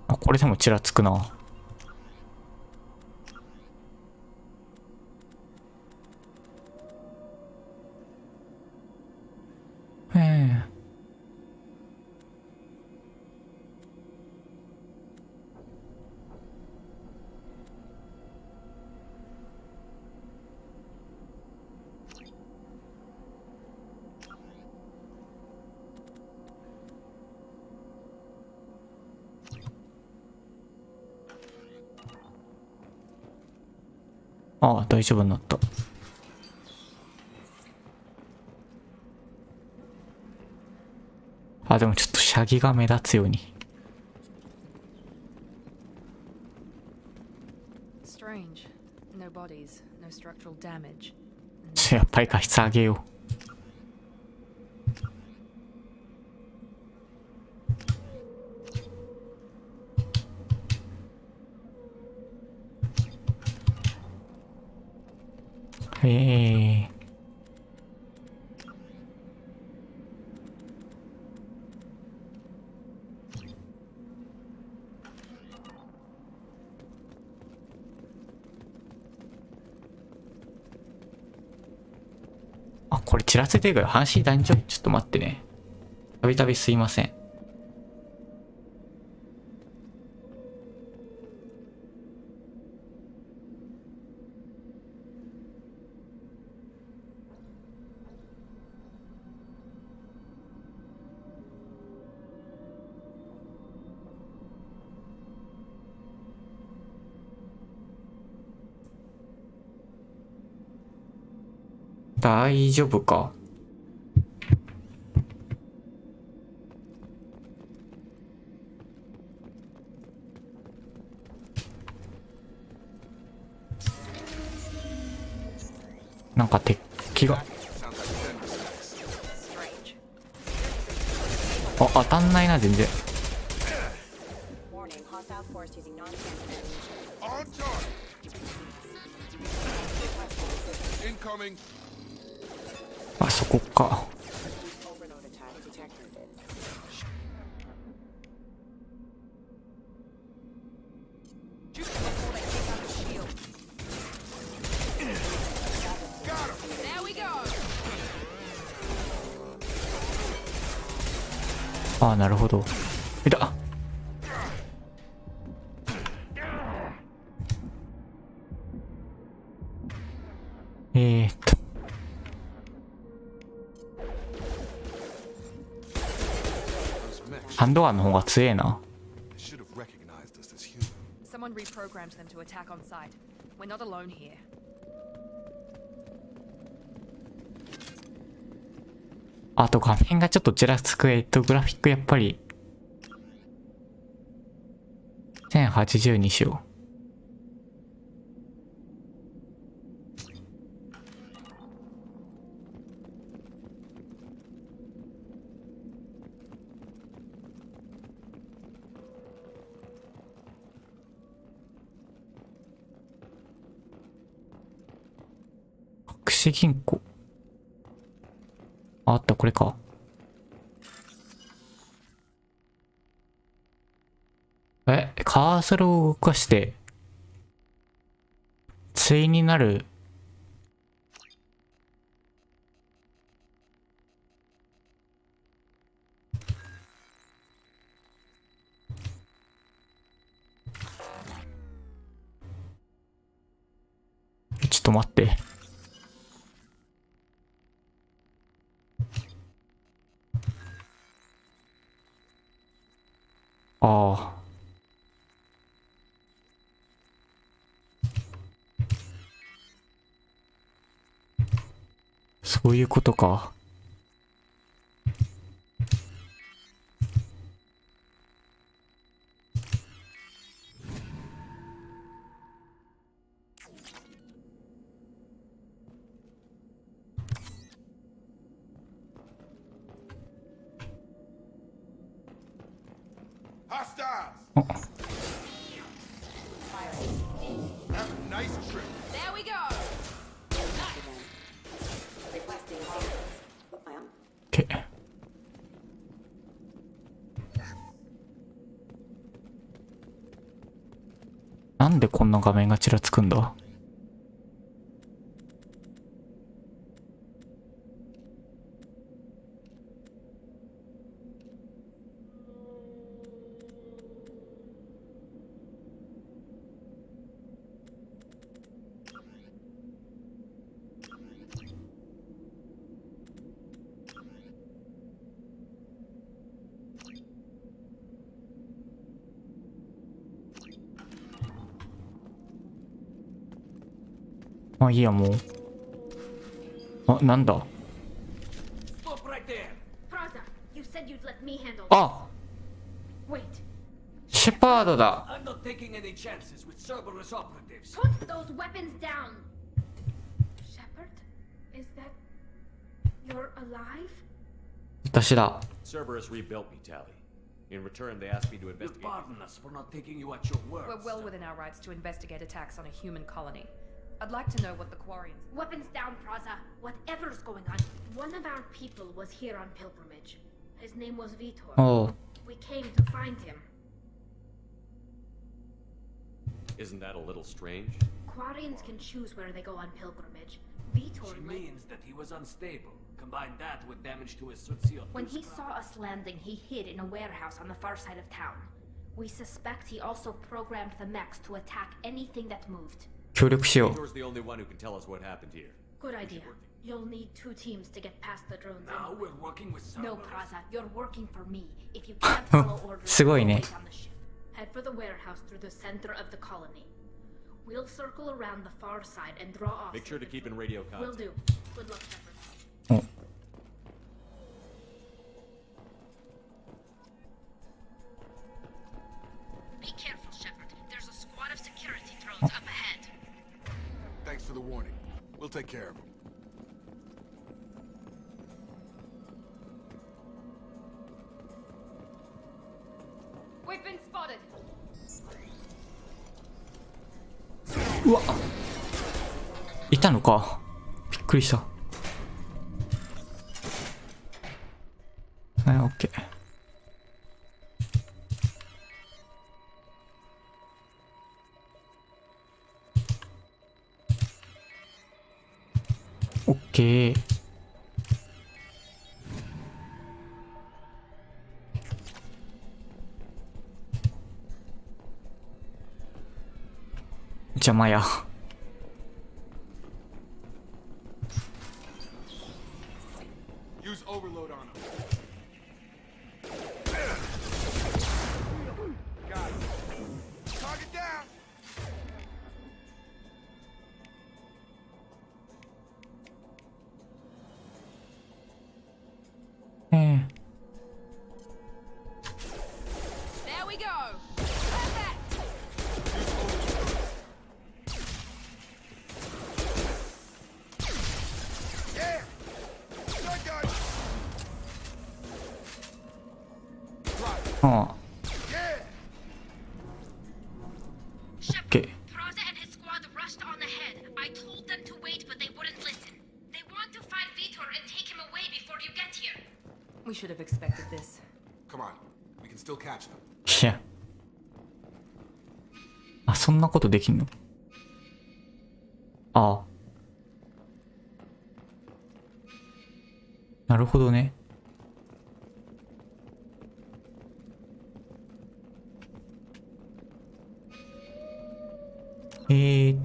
Speaker 1: あ、これでもちらつくな。へえ。ああ、大丈夫になった。あ、でもちょっとシャギが目立つように。
Speaker 2: Strange. No bodies, no structural damage.
Speaker 1: やっぱり画質上げよう。へえ。あ、これちらついてるから話大丈夫？ちょっと待ってね。たびたびすいません。大丈夫か？なんか敵が。あ、当たんないな、全然。あそこか。ああ、なるほど。いた。ーっと。ハンドガンの方が強えな。
Speaker 2: Someone reprogrammed them to attack on sight. We're not alone here.
Speaker 1: あと画面がちょっとちらつく。グラフィックやっぱり1080にしよう。隠し銀行。あった、これか。カーソルを動かして対になる。ちょっと待って。ああ。そういうことか。
Speaker 4: Hostiles!
Speaker 1: あ
Speaker 4: Have a nice trip.
Speaker 2: There we go.
Speaker 1: OK。なんでこんな画面がちらつくんだ？まあいいや、もう。あ、なんだ。
Speaker 7: Stop right there.
Speaker 2: Praza, you said you'd let me handle.
Speaker 1: あ、
Speaker 2: Wait.
Speaker 1: シェパードだ。
Speaker 7: I'm not taking any chances with Cerberus operatives.
Speaker 2: Put those weapons down. Shepard, is that you're alive?
Speaker 1: 私だ。
Speaker 8: Cerberus rebuilt me, Tally. In return, they asked me to
Speaker 7: You
Speaker 8: investigate.
Speaker 7: pardon us for not taking you at your word.
Speaker 2: We're well within our rights to investigate attacks on a human colony. I'd like to know what the Quarians.
Speaker 11: Weapons down, Praza. Whatever's going on. One of our people was here on pilgrimage. His name was Vitor.
Speaker 1: おう。
Speaker 11: We came to find him.
Speaker 8: Isn't that a little strange?
Speaker 11: Quarians can choose where they go on pilgrimage. Vitor
Speaker 7: She
Speaker 11: might...
Speaker 7: means that he was unstable. Combine that with damage to his Sutsio.
Speaker 11: When he saw us landing, he hid in a warehouse on the far side of town. We suspect he also programmed the mechs to attack anything that moved.
Speaker 1: 協力しよう。
Speaker 8: Vitor's the only one who can tell us what happened here.
Speaker 11: Good idea. You'll need 2 teams to get past the drones.
Speaker 7: Now
Speaker 11: anyway.
Speaker 7: we're working with
Speaker 11: No,
Speaker 7: Cerberus.
Speaker 11: Praza, you're working for me. If you can't follow orders,
Speaker 1: すごいね。
Speaker 11: wait on the ship. Head for the warehouse through the center of the colony. We'll circle around the far side and draw off.
Speaker 8: Make sure to keep in radio
Speaker 11: Will
Speaker 8: contact.
Speaker 11: do. Good luck, Shepard.
Speaker 1: お。
Speaker 11: Be careful, Shepard. There's a squad of security drones up ahead.
Speaker 4: Thanks for the warning. We'll take care of them.
Speaker 2: We've been spotted.
Speaker 1: うわ。いたのか。びっくりした。はい、オッケー。オッケー。邪魔や。
Speaker 4: Use overload on them. Got it. Target down.
Speaker 1: ええ。
Speaker 2: There we go. Perfect.
Speaker 4: Yeah. Shotgun. Right.
Speaker 1: ああ。
Speaker 4: Yeah.
Speaker 11: Shepard,
Speaker 1: Okay.
Speaker 11: Praza and his squad rushed on ahead. I told them to wait, but they wouldn't listen. They want to find Vitor and take him away before you get here.
Speaker 2: We should have expected this.
Speaker 4: Come on. We can still catch them.
Speaker 1: いや。あ、そんなことできんの？ああ。なるほどね。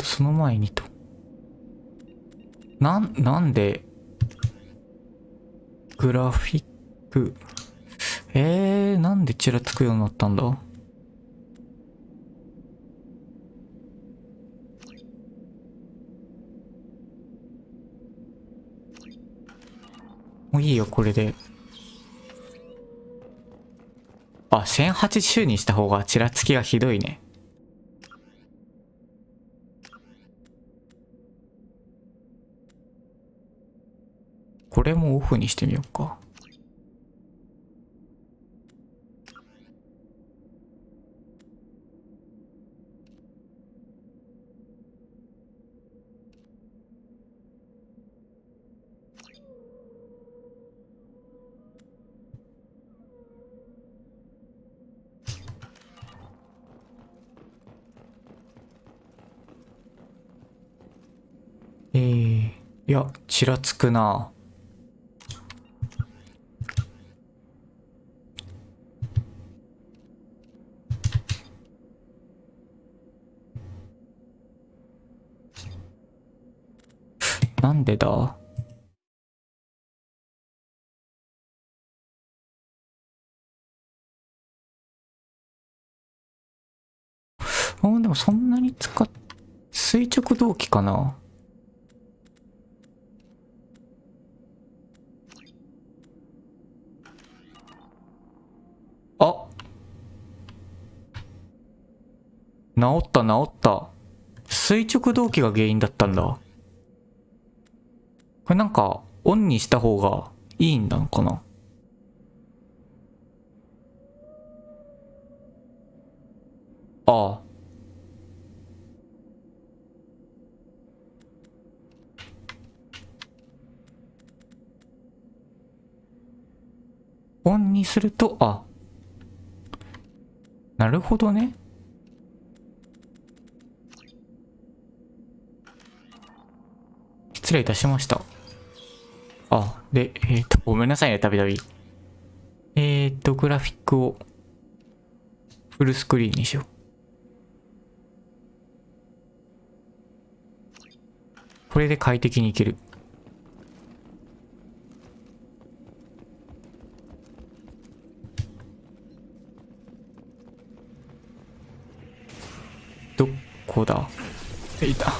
Speaker 1: その前にと。なんで、グラフィック、なんでちらつくようになったんだ？もういいよ、これで。あ、1080にした方がちらつきがひどいね。これもオフにしてみようか。いや、ちらつくな。なんでだ？でもそんなに垂直動機かな。あ、治った治った。垂直動機が原因だったんだ。これなんかオンにした方がいいんだのかな。ああ。オンにすると、あ、なるほどね。失礼いたしました。あ、で、ごめんなさいね、たびたび。グラフィックをフルスクリーンにしよう。これで快適にいける。どこだ？いた。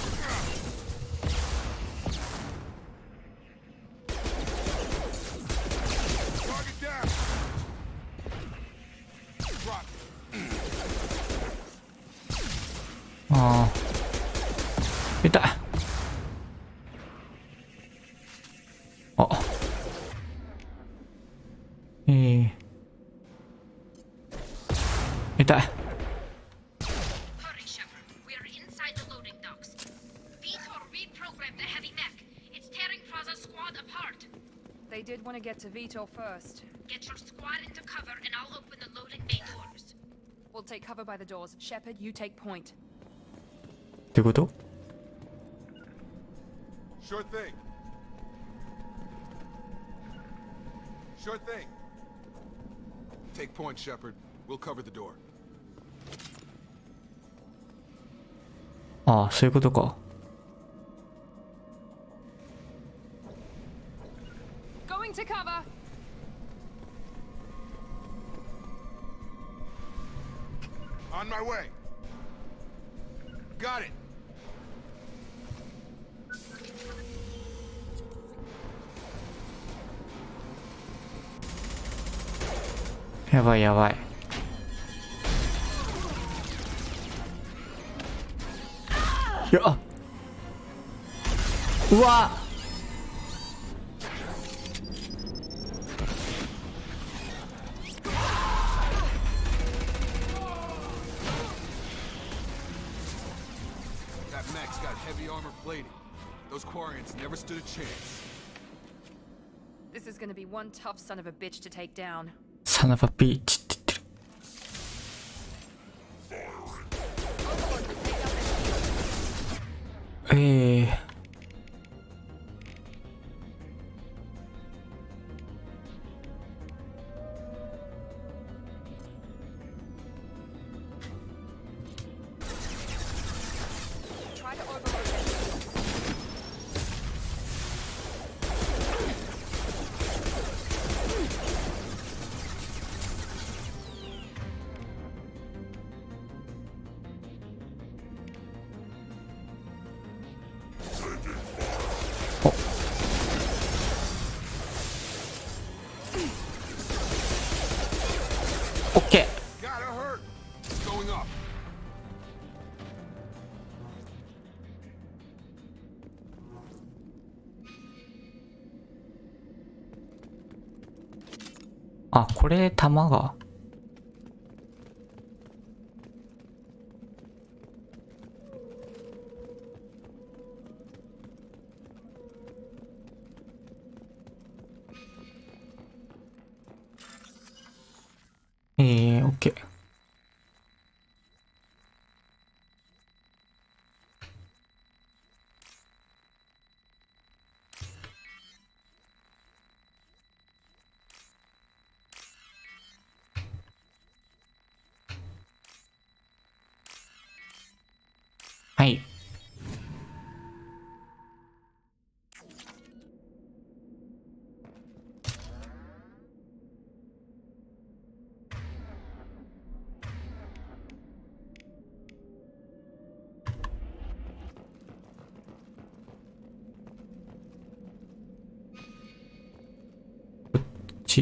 Speaker 1: ああ。いた。あ。いた。
Speaker 2: They did want to get to Vito first.
Speaker 11: Get your squad into cover and I'll open the loading bay doors.
Speaker 2: We'll take cover by the doors. Shepard, you take point.
Speaker 1: ってこと？
Speaker 4: Sure thing. Sure thing. Take point, Shepard. We'll cover the door.
Speaker 1: ああ、そういうことか。
Speaker 2: Going to cover.
Speaker 4: On my way. Got it.
Speaker 1: やばいやばい。いや、あ、うわ。
Speaker 4: That mech's got heavy armor plating. Those Quarians never stood a chance.
Speaker 2: This is gonna be one tough son of a bitch to take down.
Speaker 1: サナバビーチって言ってる。
Speaker 2: Try to overload it.
Speaker 1: OK。
Speaker 4: Gotta hurt. It's going up.
Speaker 1: あ、これ弾が。OK。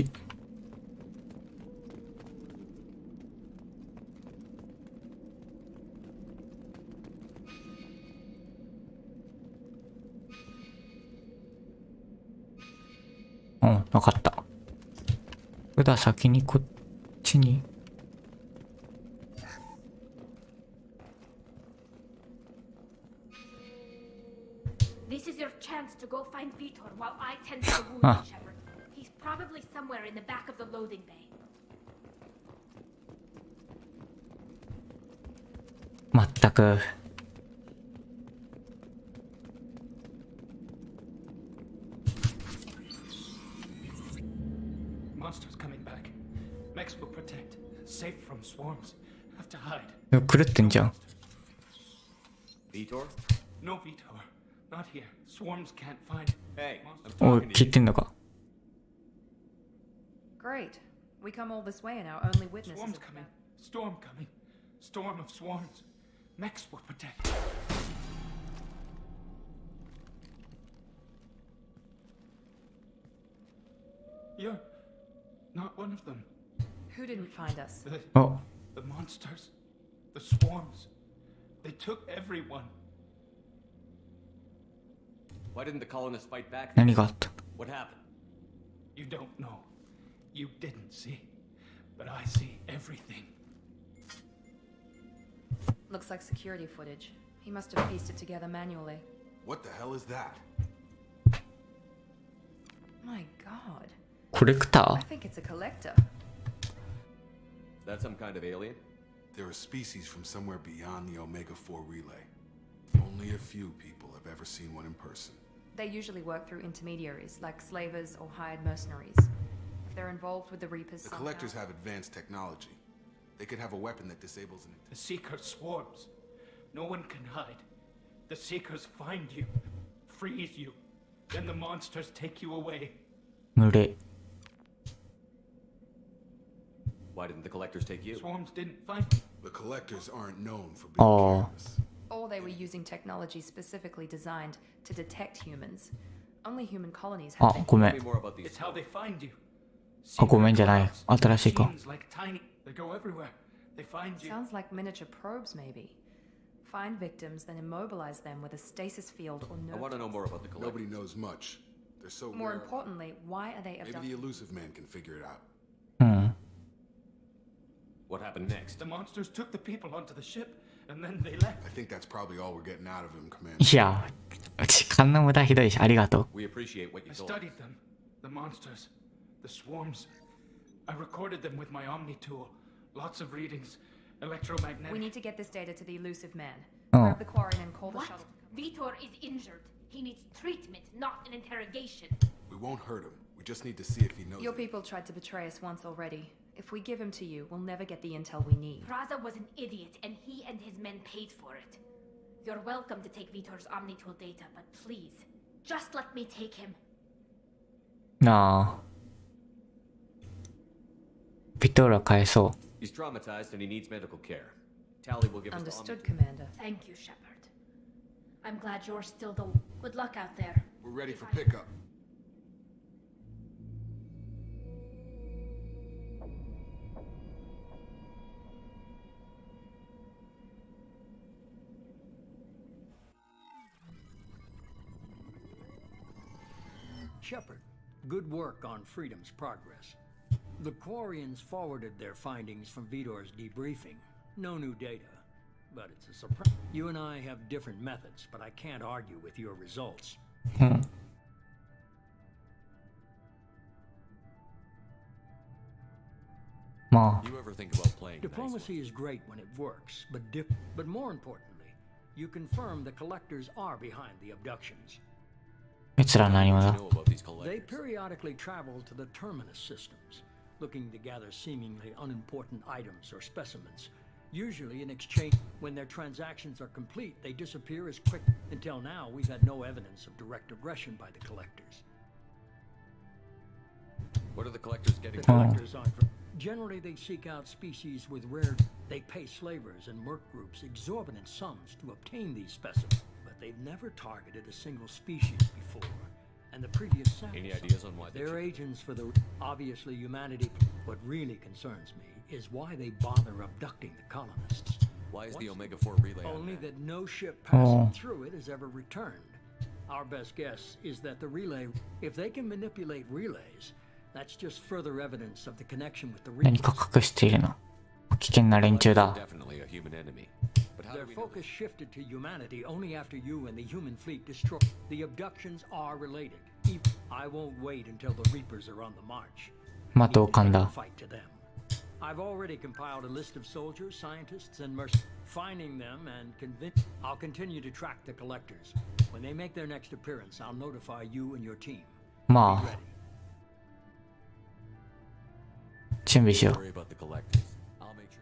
Speaker 1: ち。うん、わかった。それでは先にこっちに。
Speaker 11: This is your chance to go find Vitor while I tend to the wounded shepherd. He's probably somewhere in the back of the loading bay.
Speaker 1: まったく。
Speaker 12: Monsters coming back. Mechs will protect. Safe from swarms. Have to hide.
Speaker 1: 狂ってんじゃん。
Speaker 8: Vitor?
Speaker 12: No Vitor. Not here. Swarms can't find.
Speaker 8: Hey,
Speaker 12: Monsters.
Speaker 1: おい、聞いてんのか。
Speaker 2: Great. We come all this way and our only witness
Speaker 12: Swarms
Speaker 2: is
Speaker 12: coming. Storm coming. Storm of swarms. Mechs will protect. You're not one of them.
Speaker 2: Who didn't find us?
Speaker 1: あ、
Speaker 12: The monsters. The swarms. They took everyone.
Speaker 8: Why didn't the colonists fight back?
Speaker 1: 何があった？
Speaker 8: What happened?
Speaker 12: You don't know. You didn't see. But I see everything.
Speaker 2: Looks like security footage. He must have pieced it together manually.
Speaker 4: What the hell is that?
Speaker 2: My god.
Speaker 1: コレクタ
Speaker 2: I
Speaker 1: ー？
Speaker 2: think it's a collector.
Speaker 8: Is that some kind of alien?
Speaker 4: They're a species from somewhere beyond the Omega-4 relay. Only a few people have ever seen one in person.
Speaker 2: They usually work through intermediaries, like slavers or hired mercenaries. If they're involved with the Reapers
Speaker 4: The
Speaker 2: somehow...
Speaker 4: collectors have advanced technology. They could have a weapon that disables an...
Speaker 12: The Seeker swarms. No one can hide. The Seekers find you, freeze you. Then the monsters take you away.
Speaker 1: 群れ。
Speaker 8: Why didn't the collectors take you?
Speaker 12: Swarms didn't find me.
Speaker 4: The collectors aren't known for being
Speaker 1: Oh.
Speaker 4: careless.
Speaker 2: Or they were using technology specifically designed to detect humans. Only human colonies
Speaker 1: あ
Speaker 2: have...
Speaker 1: ごめ
Speaker 8: Tell me
Speaker 1: ん。
Speaker 8: more about these.
Speaker 12: It's how they find you.
Speaker 1: あ、ごめんじゃない。
Speaker 12: Secret
Speaker 1: 新しいか。
Speaker 12: machines like tiny. They go everywhere. They find you.
Speaker 2: Sounds like miniature probes, maybe. Find victims, then immobilize them with a stasis field or
Speaker 8: I want to know
Speaker 2: nerve.
Speaker 8: more about the collectors.
Speaker 4: Nobody knows much. They're so
Speaker 2: More
Speaker 4: rare.
Speaker 2: importantly, why are they
Speaker 4: Maybe the
Speaker 2: abducting?
Speaker 4: elusive man can figure it out.
Speaker 1: うん。
Speaker 8: What happened next?
Speaker 12: The monsters took the people onto the ship, and then they left.
Speaker 4: I think that's probably all we're getting out of him, Commander.
Speaker 1: いや、時間の無駄ひどいし、ありがとう。
Speaker 8: We appreciate what you
Speaker 12: I
Speaker 8: told.
Speaker 12: studied them. The monsters. The swarms. I recorded them with my Omni tool. Lots of readings. Electromagnetic.
Speaker 2: We need to get this data to the elusive man.
Speaker 1: Oh.
Speaker 2: Grab the quarry and call the
Speaker 11: What?
Speaker 2: shuttle.
Speaker 11: Vitor is injured. He needs treatment, not an interrogation.
Speaker 4: We won't hurt him. We just need to see if he knows
Speaker 2: Your
Speaker 4: it.
Speaker 2: people tried to betray us once already. If we give him to you, we'll never get the intel we need.
Speaker 11: Praza was an idiot, and he and his men paid for it. You're welcome to take Vitor's Omnitool data, but please, just let me take him.
Speaker 1: なあ。ビトーラ返そう。
Speaker 8: He's traumatized and he needs medical care. Tally will give us
Speaker 2: Understood,
Speaker 8: the
Speaker 2: Commander.
Speaker 11: Thank you, Shepard. I'm glad you're still the... Good luck out there.
Speaker 4: We're ready for pickup.
Speaker 3: Shepard, good work on Freedom's progress. The Quarians forwarded their findings from Vitor's debriefing. No new data, but it's a surprise. You and I have different methods, but I can't argue with your results.
Speaker 1: うん。 まあ、
Speaker 8: You ever think about playing nice?
Speaker 3: Diplomacy is great when it works, but more importantly, you confirm the collectors are behind the abductions.
Speaker 1: 奴ら何も
Speaker 8: What
Speaker 1: だ
Speaker 8: do you know about these
Speaker 3: They
Speaker 8: collectors?
Speaker 3: periodically travel to the terminus systems, looking to gather seemingly unimportant items or specimens. Usually in exchange, when their transactions are complete, they disappear as quick. Until now, we've had no evidence of direct aggression by the collectors.
Speaker 8: What are the collectors getting?
Speaker 3: The collectors aren't... Generally, they seek out species with rare... They pay slavers and merc groups exorbitant sums to obtain these specimens, but they've never targeted a single species before. and the previous sample.
Speaker 8: Any ideas on why
Speaker 3: They're agents for the obviously humanity. What really concerns me is why they bother abducting the colonists.
Speaker 8: Why is the Omega-4 relay on
Speaker 3: Only
Speaker 8: that?
Speaker 3: that no ship passing through it has ever returned. Our best guess is that the relay, if they can manipulate relays, that's just further evidence of the connection with the
Speaker 1: 何か
Speaker 3: Reapers.
Speaker 1: 隠しているな。危険な連中
Speaker 8: They're
Speaker 1: だ。
Speaker 8: definitely a human enemy. But how do
Speaker 3: Their
Speaker 8: we know
Speaker 3: focus
Speaker 8: this?
Speaker 3: shifted to humanity only after you and the human fleet destroyed. The abductions are related. I won't wait until the Reapers are on the march.
Speaker 1: また噛ん
Speaker 3: Take
Speaker 1: だ。
Speaker 3: the fight to them. I've already compiled a list of soldiers, scientists, and mercenaries. Finding them and I'll continue to track the collectors. When they make their next appearance, I'll notify you and your team.
Speaker 1: ま
Speaker 3: Be
Speaker 1: あ
Speaker 3: ready.
Speaker 1: 準備しよ
Speaker 8: Worry about the collectors. I'll make sure.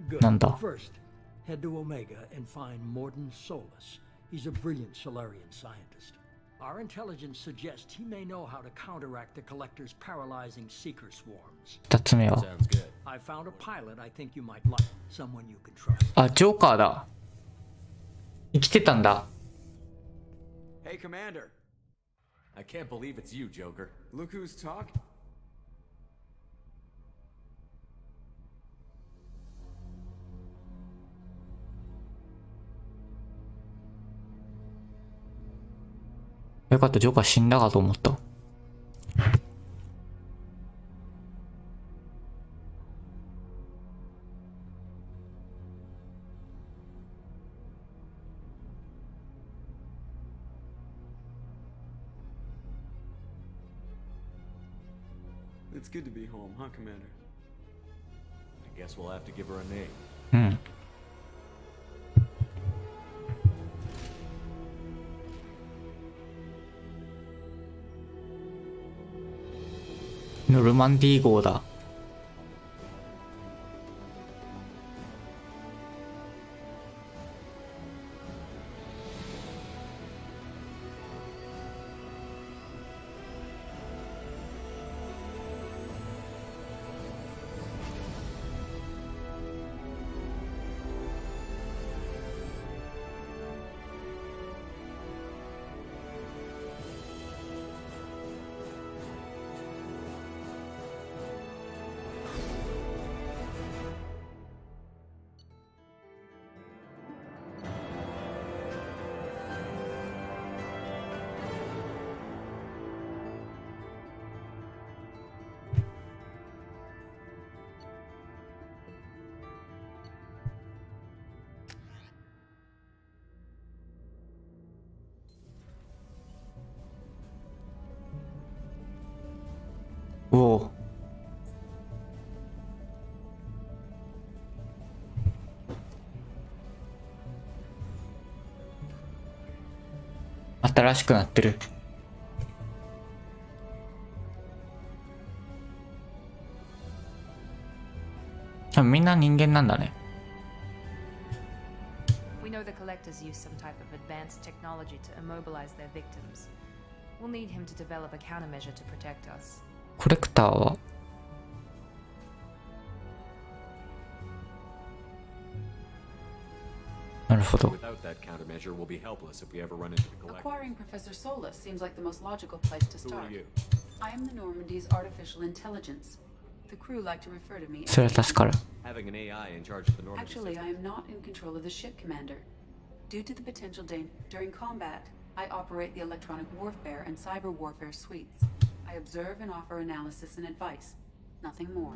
Speaker 3: Good.
Speaker 1: なんだ。
Speaker 3: First, head to Omega and find Morden Solus. He's a brilliant Solarian scientist. Our intelligence suggests he may know how to counteract the collector's paralyzing seeker swarms.
Speaker 1: 2つ目は。
Speaker 8: Sounds good.
Speaker 3: I found a pilot I think you might like. Someone you can trust.
Speaker 1: あ、ジョーカーだ。生きてたんだ。
Speaker 13: Hey, Commander.
Speaker 8: I can't believe it's you, Joker.
Speaker 13: Look who's talking.
Speaker 1: よかった、ジョーカー死んだかと思った。
Speaker 13: It's good to be home, huh, Commander?
Speaker 8: I guess we'll have to give her a name.
Speaker 1: うん。ノルマンディー号だ。おお。新しくなってる。多分みんな人間なんだね。
Speaker 2: We know the collectors use some type of advanced technology to immobilize their victims. We'll need him to develop a countermeasure to protect us.
Speaker 1: コレクターはなるほど。
Speaker 8: Without that countermeasure, we'll be helpless if we ever run into the collectors.
Speaker 14: Acquiring Professor Solus seems like the most logical place to
Speaker 8: Who
Speaker 14: start.
Speaker 8: are you?
Speaker 14: I am the Normandy's artificial intelligence. The crew like to refer to me as
Speaker 1: それは助かる。
Speaker 8: Having an AI in charge of the Normandy
Speaker 14: Actually,
Speaker 8: system.
Speaker 14: I am not in control of the ship, Commander. Due to the potential danger during combat, I operate the electronic warfare and cyber warfare suites. I observe and offer analysis and advice. Nothing more.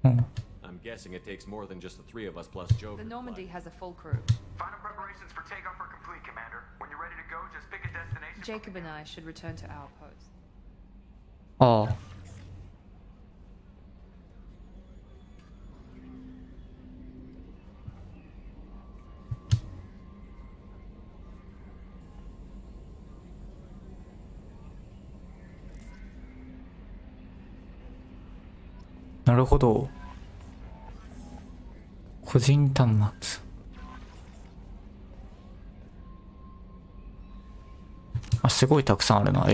Speaker 1: うん。
Speaker 8: I'm guessing it takes more than just the three of us plus Joker.
Speaker 2: The Normandy has a full crew.
Speaker 7: Final preparations for takeoff are complete, Commander. When you're ready to go, just pick a destination.
Speaker 2: Jacob and I should return to our post.
Speaker 1: ああ。なるほど。個人端末。あ、すごいたくさんあるな。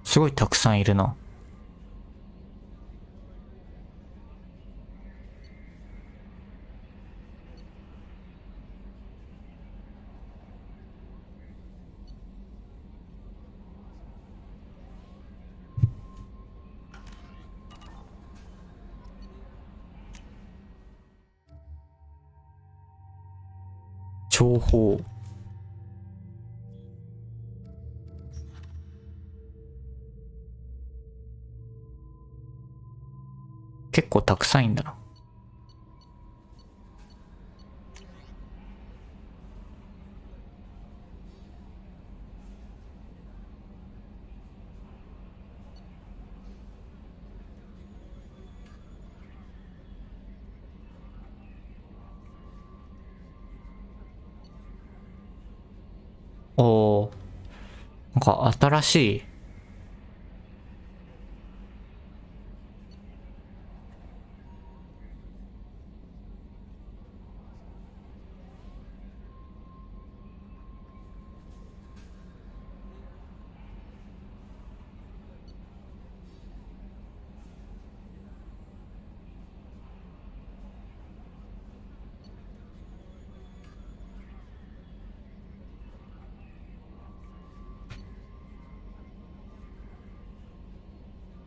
Speaker 1: すごいたくさんいるな。情報。結構たくさんいんだな。おー、なんか新しい。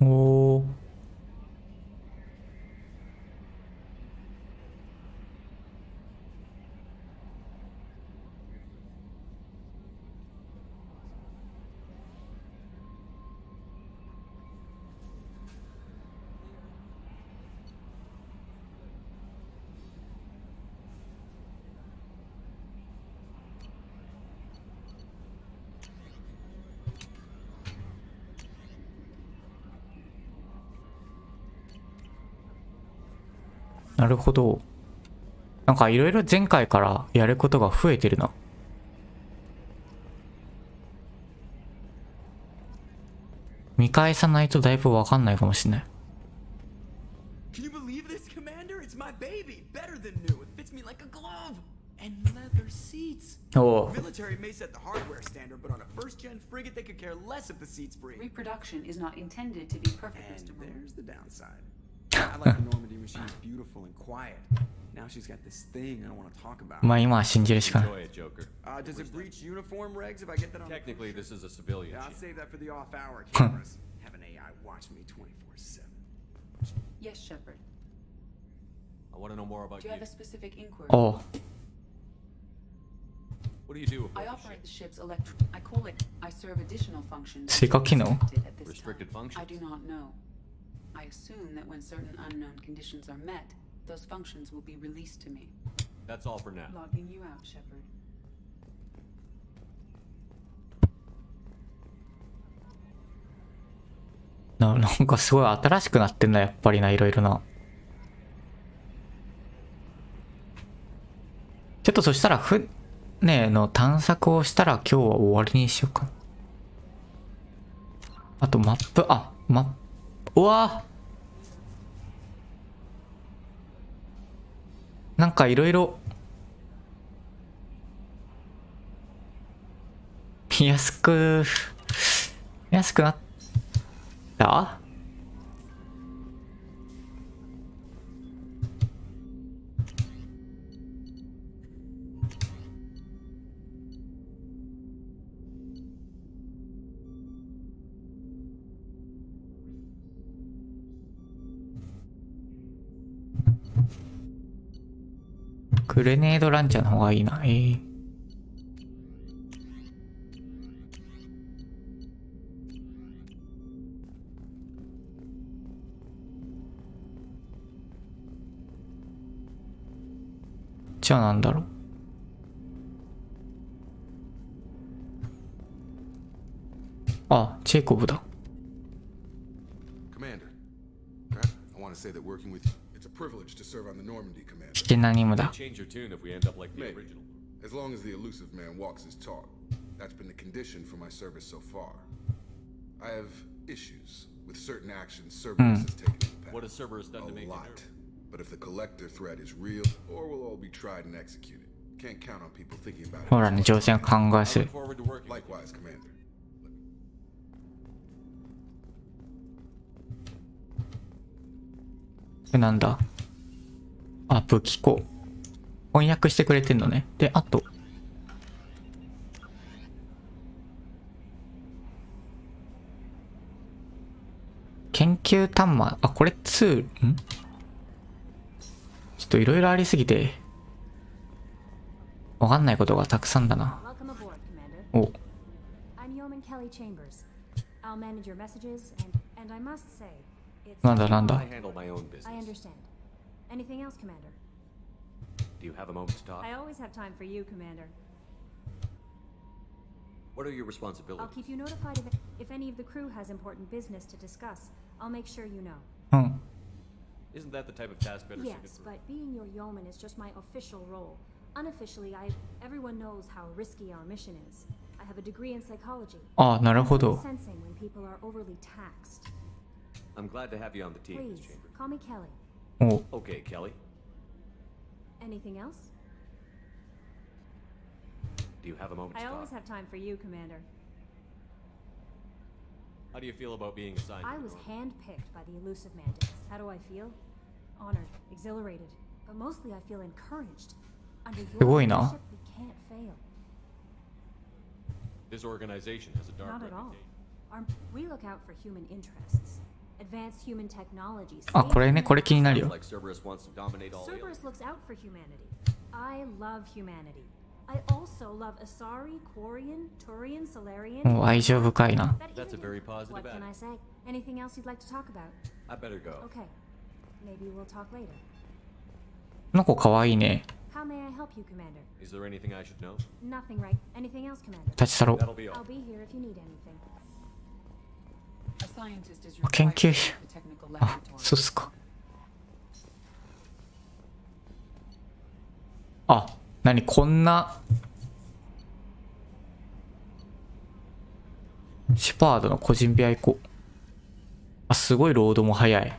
Speaker 1: おー。なるほど。なんかいろいろ前回からやることが増えてるな。見返さないとだいぶわかんないかもしれない。
Speaker 13: Can you believe this, Commander? It's my baby. Better than new. It fits me like a glove. And leather seats.
Speaker 1: Oh.
Speaker 13: Military may set the hardware standard, but on a first-gen frigate, they could care less if the seats breathe.
Speaker 14: Reproduction is not intended to be perfect,
Speaker 13: And
Speaker 14: Mr. Moore.
Speaker 13: there's the downside. I like the Normandy machine's beautiful and quiet. Now she's got this thing I don't want to talk about.
Speaker 1: まあ今は信じるしかない。
Speaker 8: Enjoy it, Joker.
Speaker 13: Does it breach uniform regs if I get that on?
Speaker 8: Technically, this is a civilian
Speaker 13: Yeah, I'll
Speaker 8: ship.
Speaker 13: save that for the off-hour cameras. Have an AI watch me 24/7.
Speaker 14: Yes, Shepard.
Speaker 8: I want to know more about
Speaker 14: Do
Speaker 8: you.
Speaker 14: you have a specific inquiry?
Speaker 1: おう。
Speaker 8: What do you do
Speaker 14: I
Speaker 8: aboard the
Speaker 14: operate the
Speaker 8: ship?
Speaker 14: ship's I call it. I serve additional functions.
Speaker 1: 追加機能
Speaker 14: At this
Speaker 8: Restricted
Speaker 14: time.
Speaker 8: functions?
Speaker 14: I do not know. I assume that when certain unknown conditions are met, those functions will be released to me.
Speaker 8: That's all for now.
Speaker 14: Logging you out, Shepard.
Speaker 1: なんかすごい新しくなってんだ、やっぱりな、いろいろな。ちょっとそしたら船の探索をしたら今日は終わりにしようかな。あとマップ、うわー、なんかいろいろ安くなったグレネードランチャーの方がいいな。じゃあなんだろう。あ、チェイコブだ。
Speaker 4: Commander, I want to say that working with you, it's a privilege to serve on the Normandy, Commander.
Speaker 1: 危険な任務だ。
Speaker 8: Change your tune if we end up like the
Speaker 4: Maybe.
Speaker 8: original.
Speaker 4: As long as the elusive man walks his talk. That's been the condition for my service so far. I have issues with certain actions Cerberus has taken in the past.
Speaker 8: What has Cerberus done to make
Speaker 4: A
Speaker 8: you
Speaker 4: lot.
Speaker 8: nervous?
Speaker 4: But if the collector threat is real, or will all be tried and executed. Can't count on people thinking about it.
Speaker 1: ほらね、乗船考えする。
Speaker 8: Forward to working.
Speaker 4: Likewise, Commander.
Speaker 1: れなんだ。あ、武器庫。翻訳してくれてんのね。で、あと。研究端末。あ、これツール。ちょっといろいろありすぎて、わかんないことがたくさんだな。お。なんだなんだ。
Speaker 8: I handle my own business.
Speaker 2: I understand. Anything else, Commander?
Speaker 8: Do you have a moment to talk?
Speaker 2: I always have time for you, Commander.
Speaker 8: What are your
Speaker 2: I'll
Speaker 8: responsibilities?
Speaker 2: keep you notified if any of the crew has important business to discuss. I'll make sure you know.
Speaker 1: うん。
Speaker 8: Isn't that the type of task better suited
Speaker 2: Yes,
Speaker 8: for?
Speaker 2: but being your yeoman is just my official role. Unofficially, everyone knows how risky our mission is. I have a degree in psychology.
Speaker 1: あ、なるほど。
Speaker 2: Sensing when people are overly taxed.
Speaker 8: I'm glad to have you on the team, Miss
Speaker 2: Please,
Speaker 8: Chamber.
Speaker 2: call me Kelly.
Speaker 1: お。
Speaker 8: Okay, Kelly.
Speaker 2: Anything else?
Speaker 8: Do you have a moment to
Speaker 2: I always
Speaker 8: talk?
Speaker 2: have time for you, Commander.
Speaker 8: How do you feel about being assigned?
Speaker 2: I
Speaker 8: to the
Speaker 2: was
Speaker 8: North?
Speaker 2: handpicked by the elusive mandate. How do I feel? Honored, exhilarated, but mostly I feel encouraged. Under
Speaker 1: す
Speaker 2: your
Speaker 1: ごいな。
Speaker 2: leadership, we can't fail.
Speaker 8: This organization has a dark
Speaker 2: Not at all.
Speaker 8: reputation.
Speaker 2: We look out for human interests. Advance human technologies.
Speaker 1: あ、これね、これ気になる
Speaker 8: Sounds
Speaker 1: よ。
Speaker 8: like Cerberus wants to dominate all aliens.
Speaker 2: Cerberus looks out for humanity. I love humanity. I also love Asari, Quarian, Turian, Solarian.
Speaker 1: もう愛情深いな。
Speaker 2: That
Speaker 8: That's a
Speaker 2: isn't
Speaker 8: very
Speaker 2: it.
Speaker 8: positive
Speaker 2: What can I say? Anything else you'd like to talk about?
Speaker 8: I better go.
Speaker 2: Okay. Maybe we'll talk later.
Speaker 1: この子かわいいね。
Speaker 2: How may I help you, Commander?
Speaker 8: Is there anything I should know?
Speaker 2: Nothing, right? Anything else, Commander?
Speaker 1: 立ち去ろう。
Speaker 8: That'll be all.
Speaker 2: I'll be here if you need anything.
Speaker 14: A scientist is
Speaker 1: 研
Speaker 14: required
Speaker 1: 究
Speaker 14: to
Speaker 1: 者。
Speaker 14: the technical
Speaker 1: あ、
Speaker 14: laboratory.
Speaker 1: そうっすか。あ、なにこんな。シェパードの個人部屋行こう。あ、すごいロードも早い。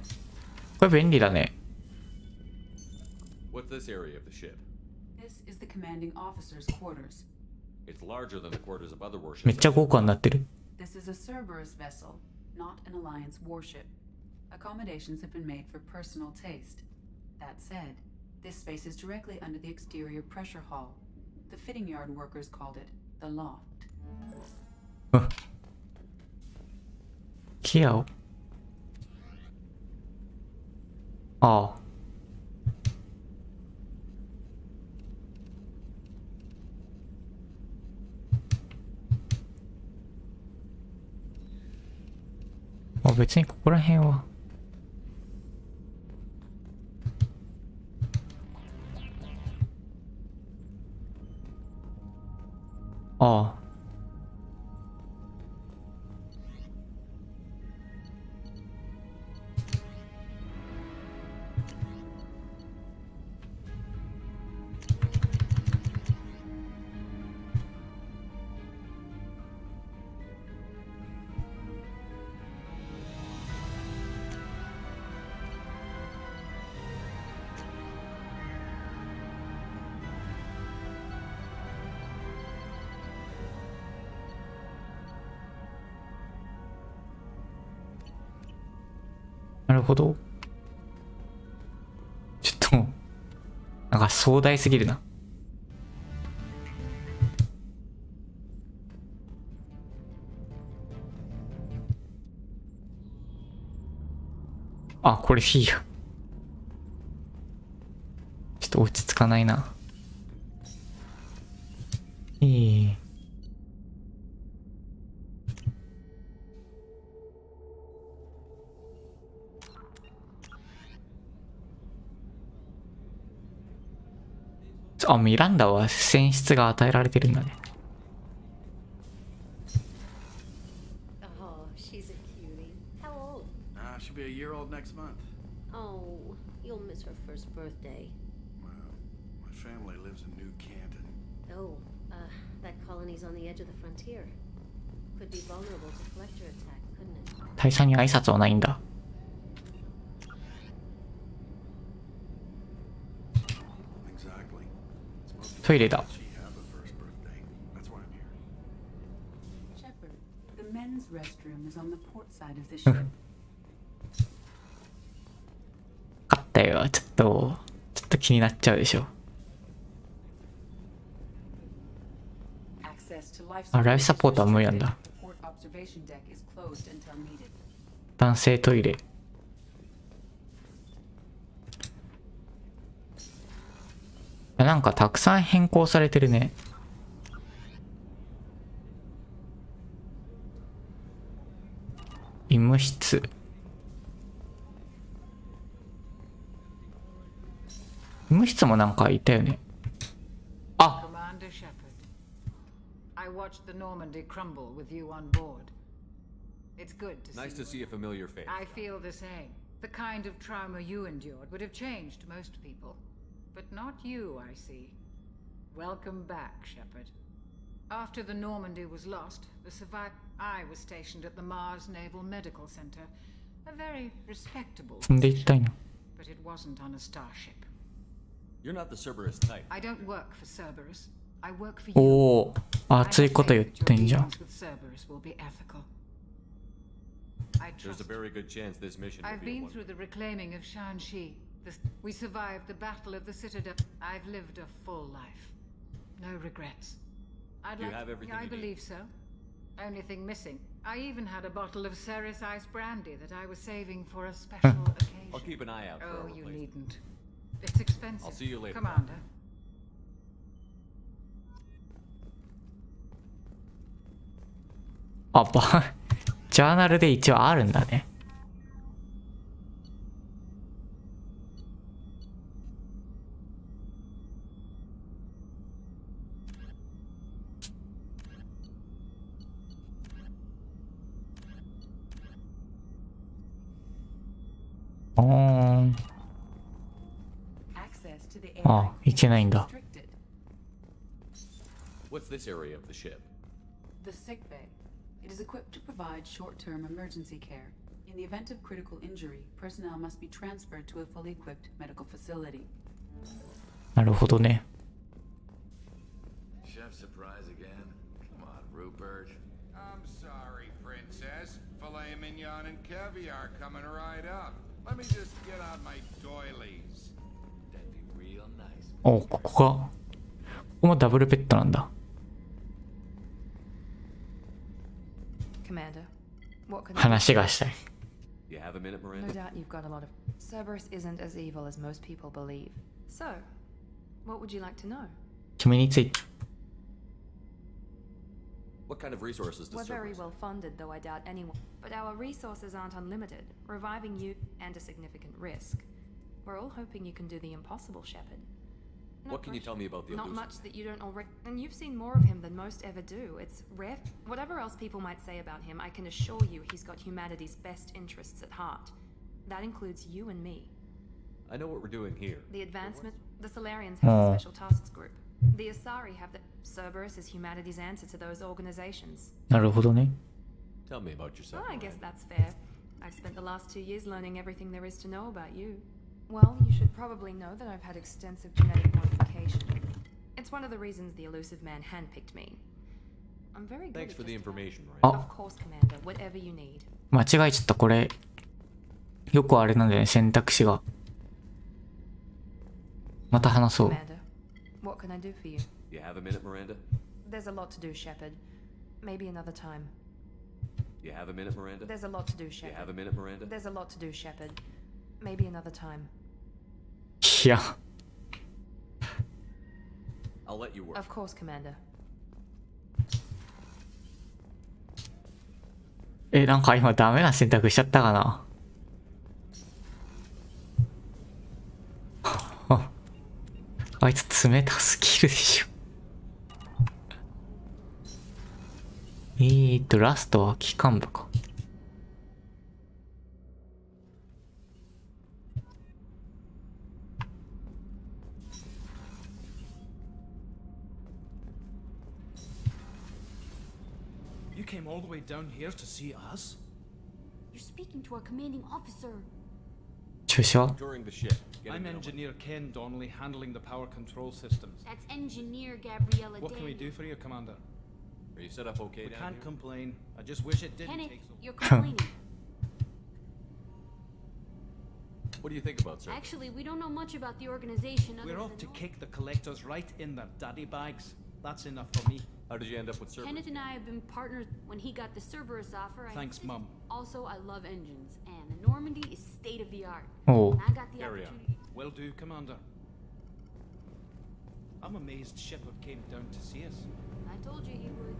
Speaker 1: これ便利だね。
Speaker 8: What's this area of the ship?
Speaker 14: This is the commanding officer's quarters.
Speaker 8: It's larger than the quarters of other
Speaker 1: めっ
Speaker 8: warships.
Speaker 1: ちゃ豪華になってる。
Speaker 14: This is a Cerberus vessel, not an Alliance warship. Accommodations have been made for personal taste. That said, this space is directly under the exterior pressure hall. The fitting yard workers called it the loft.
Speaker 1: ケアを。ああ。まあ別にここら辺は。ああ。なるほど。ちょっと、なんか壮大すぎるな。あ、これフィギュア。ちょっと落ち着かないな。あ、ミランダは選出が与えられてるんだね。
Speaker 15: Oh, she's a cutie. How old?
Speaker 16: She'll be a year old next month.
Speaker 15: Oh, you'll miss her first birthday.
Speaker 16: Well, my family lives in New Canton.
Speaker 15: Oh, that colony's on the edge of the frontier. Could be vulnerable to collector attack, couldn't it?
Speaker 1: 大佐に挨拶はないんだ。トイレだ。
Speaker 14: Shepard, the men's restroom is on the port side of the ship.
Speaker 1: 体はちょっと気になっちゃうでしょ。あ、ライフサポートは無理なんだ。男性トイレ。なんかたくさん変更されてるね。医務室。医務室もなんかいたよね。あ、
Speaker 17: Commander Shepard, I watched the Normandy crumble with you on board. It's good to see.
Speaker 8: Nice to see a familiar face.
Speaker 17: I feel the same. The kind of trauma you endured would have changed most people. But not you, I see. Welcome back, Shepard. After the Normandy was lost, I was stationed at the Mars Naval Medical Center. A very respectable position, but it wasn't on a starship.
Speaker 8: You're not the Cerberus type.
Speaker 17: I don't work for Cerberus. I work for you.
Speaker 1: おお、熱いこと言ってんじゃん。
Speaker 8: There's a very good chance this mission will
Speaker 17: I've
Speaker 8: be
Speaker 17: been
Speaker 8: one.
Speaker 17: through the reclaiming of Shanxi. We survived the Battle of the Citadel. I've lived a full life. No regrets.
Speaker 8: You have everything
Speaker 17: I
Speaker 8: you
Speaker 17: believe so. Only thing missing. I even had a bottle of Ceres Ice Brandy that I was saving for a special occasion.
Speaker 8: I'll keep an eye out for
Speaker 17: Oh,
Speaker 8: a
Speaker 17: you
Speaker 8: replacement.
Speaker 17: needn't. It's expensive.
Speaker 8: I'll see you later.
Speaker 17: Commander.
Speaker 1: あ、ジャーナルで一応あるんだね。あ、いけないんだ。
Speaker 8: What's this area of the ship?
Speaker 14: The sick bay. It is equipped to provide short-term emergency care. In the event of critical injury, personnel must be transferred to a fully equipped medical facility.
Speaker 1: なるほどね。
Speaker 16: Chef surprise again? Come on, Rupert. I'm sorry, Princess. Filet mignon and caviar coming right up. Let me just get out my doilies. That'd be real nice.
Speaker 1: お、ここもダブルベッドなんだ。
Speaker 2: Commander, what can
Speaker 1: 話がしたい。
Speaker 8: You have a minute, Miranda?
Speaker 2: No doubt you've got a lot of. Cerberus isn't as evil as most people believe. So, what would you like to know?
Speaker 1: 君について。
Speaker 8: What kind of resources does
Speaker 2: We're very
Speaker 8: Cerberus?
Speaker 2: well funded, though I doubt anyone. But our resources aren't unlimited, reviving you and a significant risk. We're all hoping you can do the impossible, Shepard.
Speaker 8: What can you tell me about the
Speaker 2: Not
Speaker 8: elusive?
Speaker 2: much that you don't already. And you've seen more of him than most ever do. It's rare. Whatever else people might say about him, I can assure you he's got humanity's best interests at heart. That includes you and me.
Speaker 8: I know what we're doing here.
Speaker 2: The advancement. The Solarians have a special tasks group. The Asari have the. Cerberus is humanity's answer to those organizations.
Speaker 1: なるほどね。
Speaker 8: Tell me about yourself.
Speaker 2: Well, I guess that's fair. I've spent the last 2 years learning everything there is to know about you. Well, you should probably know that I've had extensive genetic modification. It's one of the reasons the elusive man handpicked me. I'm very good.
Speaker 8: Thanks for the information,
Speaker 2: Of
Speaker 8: Miranda.
Speaker 2: course, Commander. Whatever you need.
Speaker 1: 間違えちゃった。これよくあれなんだよね、選択肢が。また話そう。
Speaker 2: Commander, what can I do for you?
Speaker 8: You have a minute, Miranda?
Speaker 2: There's a lot to do, Shepard. Maybe another time.
Speaker 8: You have a minute, Miranda?
Speaker 2: There's a lot to do,
Speaker 8: You
Speaker 2: Shepard.
Speaker 8: have a minute, Miranda?
Speaker 2: There's a lot to do, Shepard. Maybe another time.
Speaker 1: いや。
Speaker 8: I'll let you work.
Speaker 2: Of course, Commander.
Speaker 1: なんか今ダメな選択しちゃったかな。あいつ冷たすぎるでしょ。ラストは機関部か。
Speaker 12: You came all the way down here to see us?
Speaker 11: You're speaking to our commanding officer.
Speaker 1: 注射
Speaker 8: During the ship.
Speaker 12: I'm Engineer Ken Donnelly, handling the power control systems.
Speaker 11: That's Engineer Gabriella
Speaker 12: What can we
Speaker 11: Daniel.
Speaker 12: do for you, Commander?
Speaker 8: Are you set up okay
Speaker 12: We
Speaker 8: down
Speaker 12: can't
Speaker 8: here?
Speaker 12: complain. I just wish it didn't
Speaker 11: Kenneth,
Speaker 12: take so
Speaker 11: you're complaining.
Speaker 8: What do you think about Cerberus?
Speaker 11: Actually, we don't know much about the organization.
Speaker 12: We're off to kick the collectors right in their daddy bags. That's enough for me.
Speaker 8: How did you end up with Cerberus?
Speaker 11: Kenneth and I have been partners when he got the Cerberus offer.
Speaker 12: Thanks, Mum.
Speaker 11: Also, I love engines, and the Normandy is state of the art.
Speaker 1: Oh.
Speaker 11: And I got the
Speaker 8: Carry on.
Speaker 11: opportunity.
Speaker 12: Will do, Commander. I'm amazed Shepard came down to see us.
Speaker 11: I told you he would.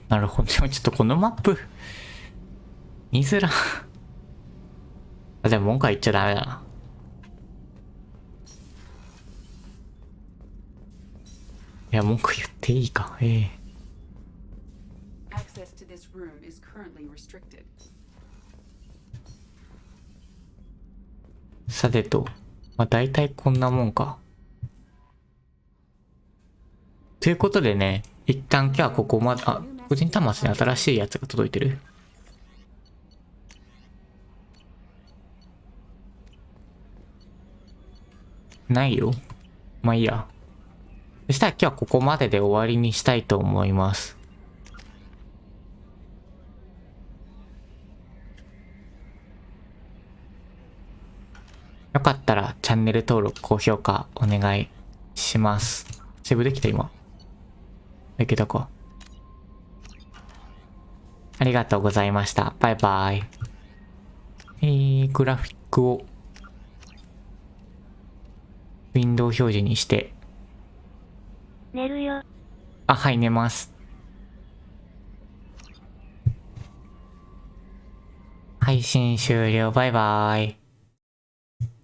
Speaker 1: なるほど。でもちょっとこのマップ見づら。あ、でも文句は言っちゃダメだな。いや、文句言っていいか。
Speaker 14: Access to this room is currently restricted.
Speaker 1: さてと、まあ大体こんなもんか。ということでね、一旦今日はここまで、あ、個人端末に新しいやつが届いてる。ないよ。まあいいや。そしたら今日はここまでで終わりにしたいと思います。よかったらチャンネル登録、高評価お願いします。セーブできた今。いけたか。ありがとうございました。バイバイ。グラフィックをウィンドウ表示にして。
Speaker 18: 寝るよ。
Speaker 1: あ、はい、寝ます。配信終了。バイバイ。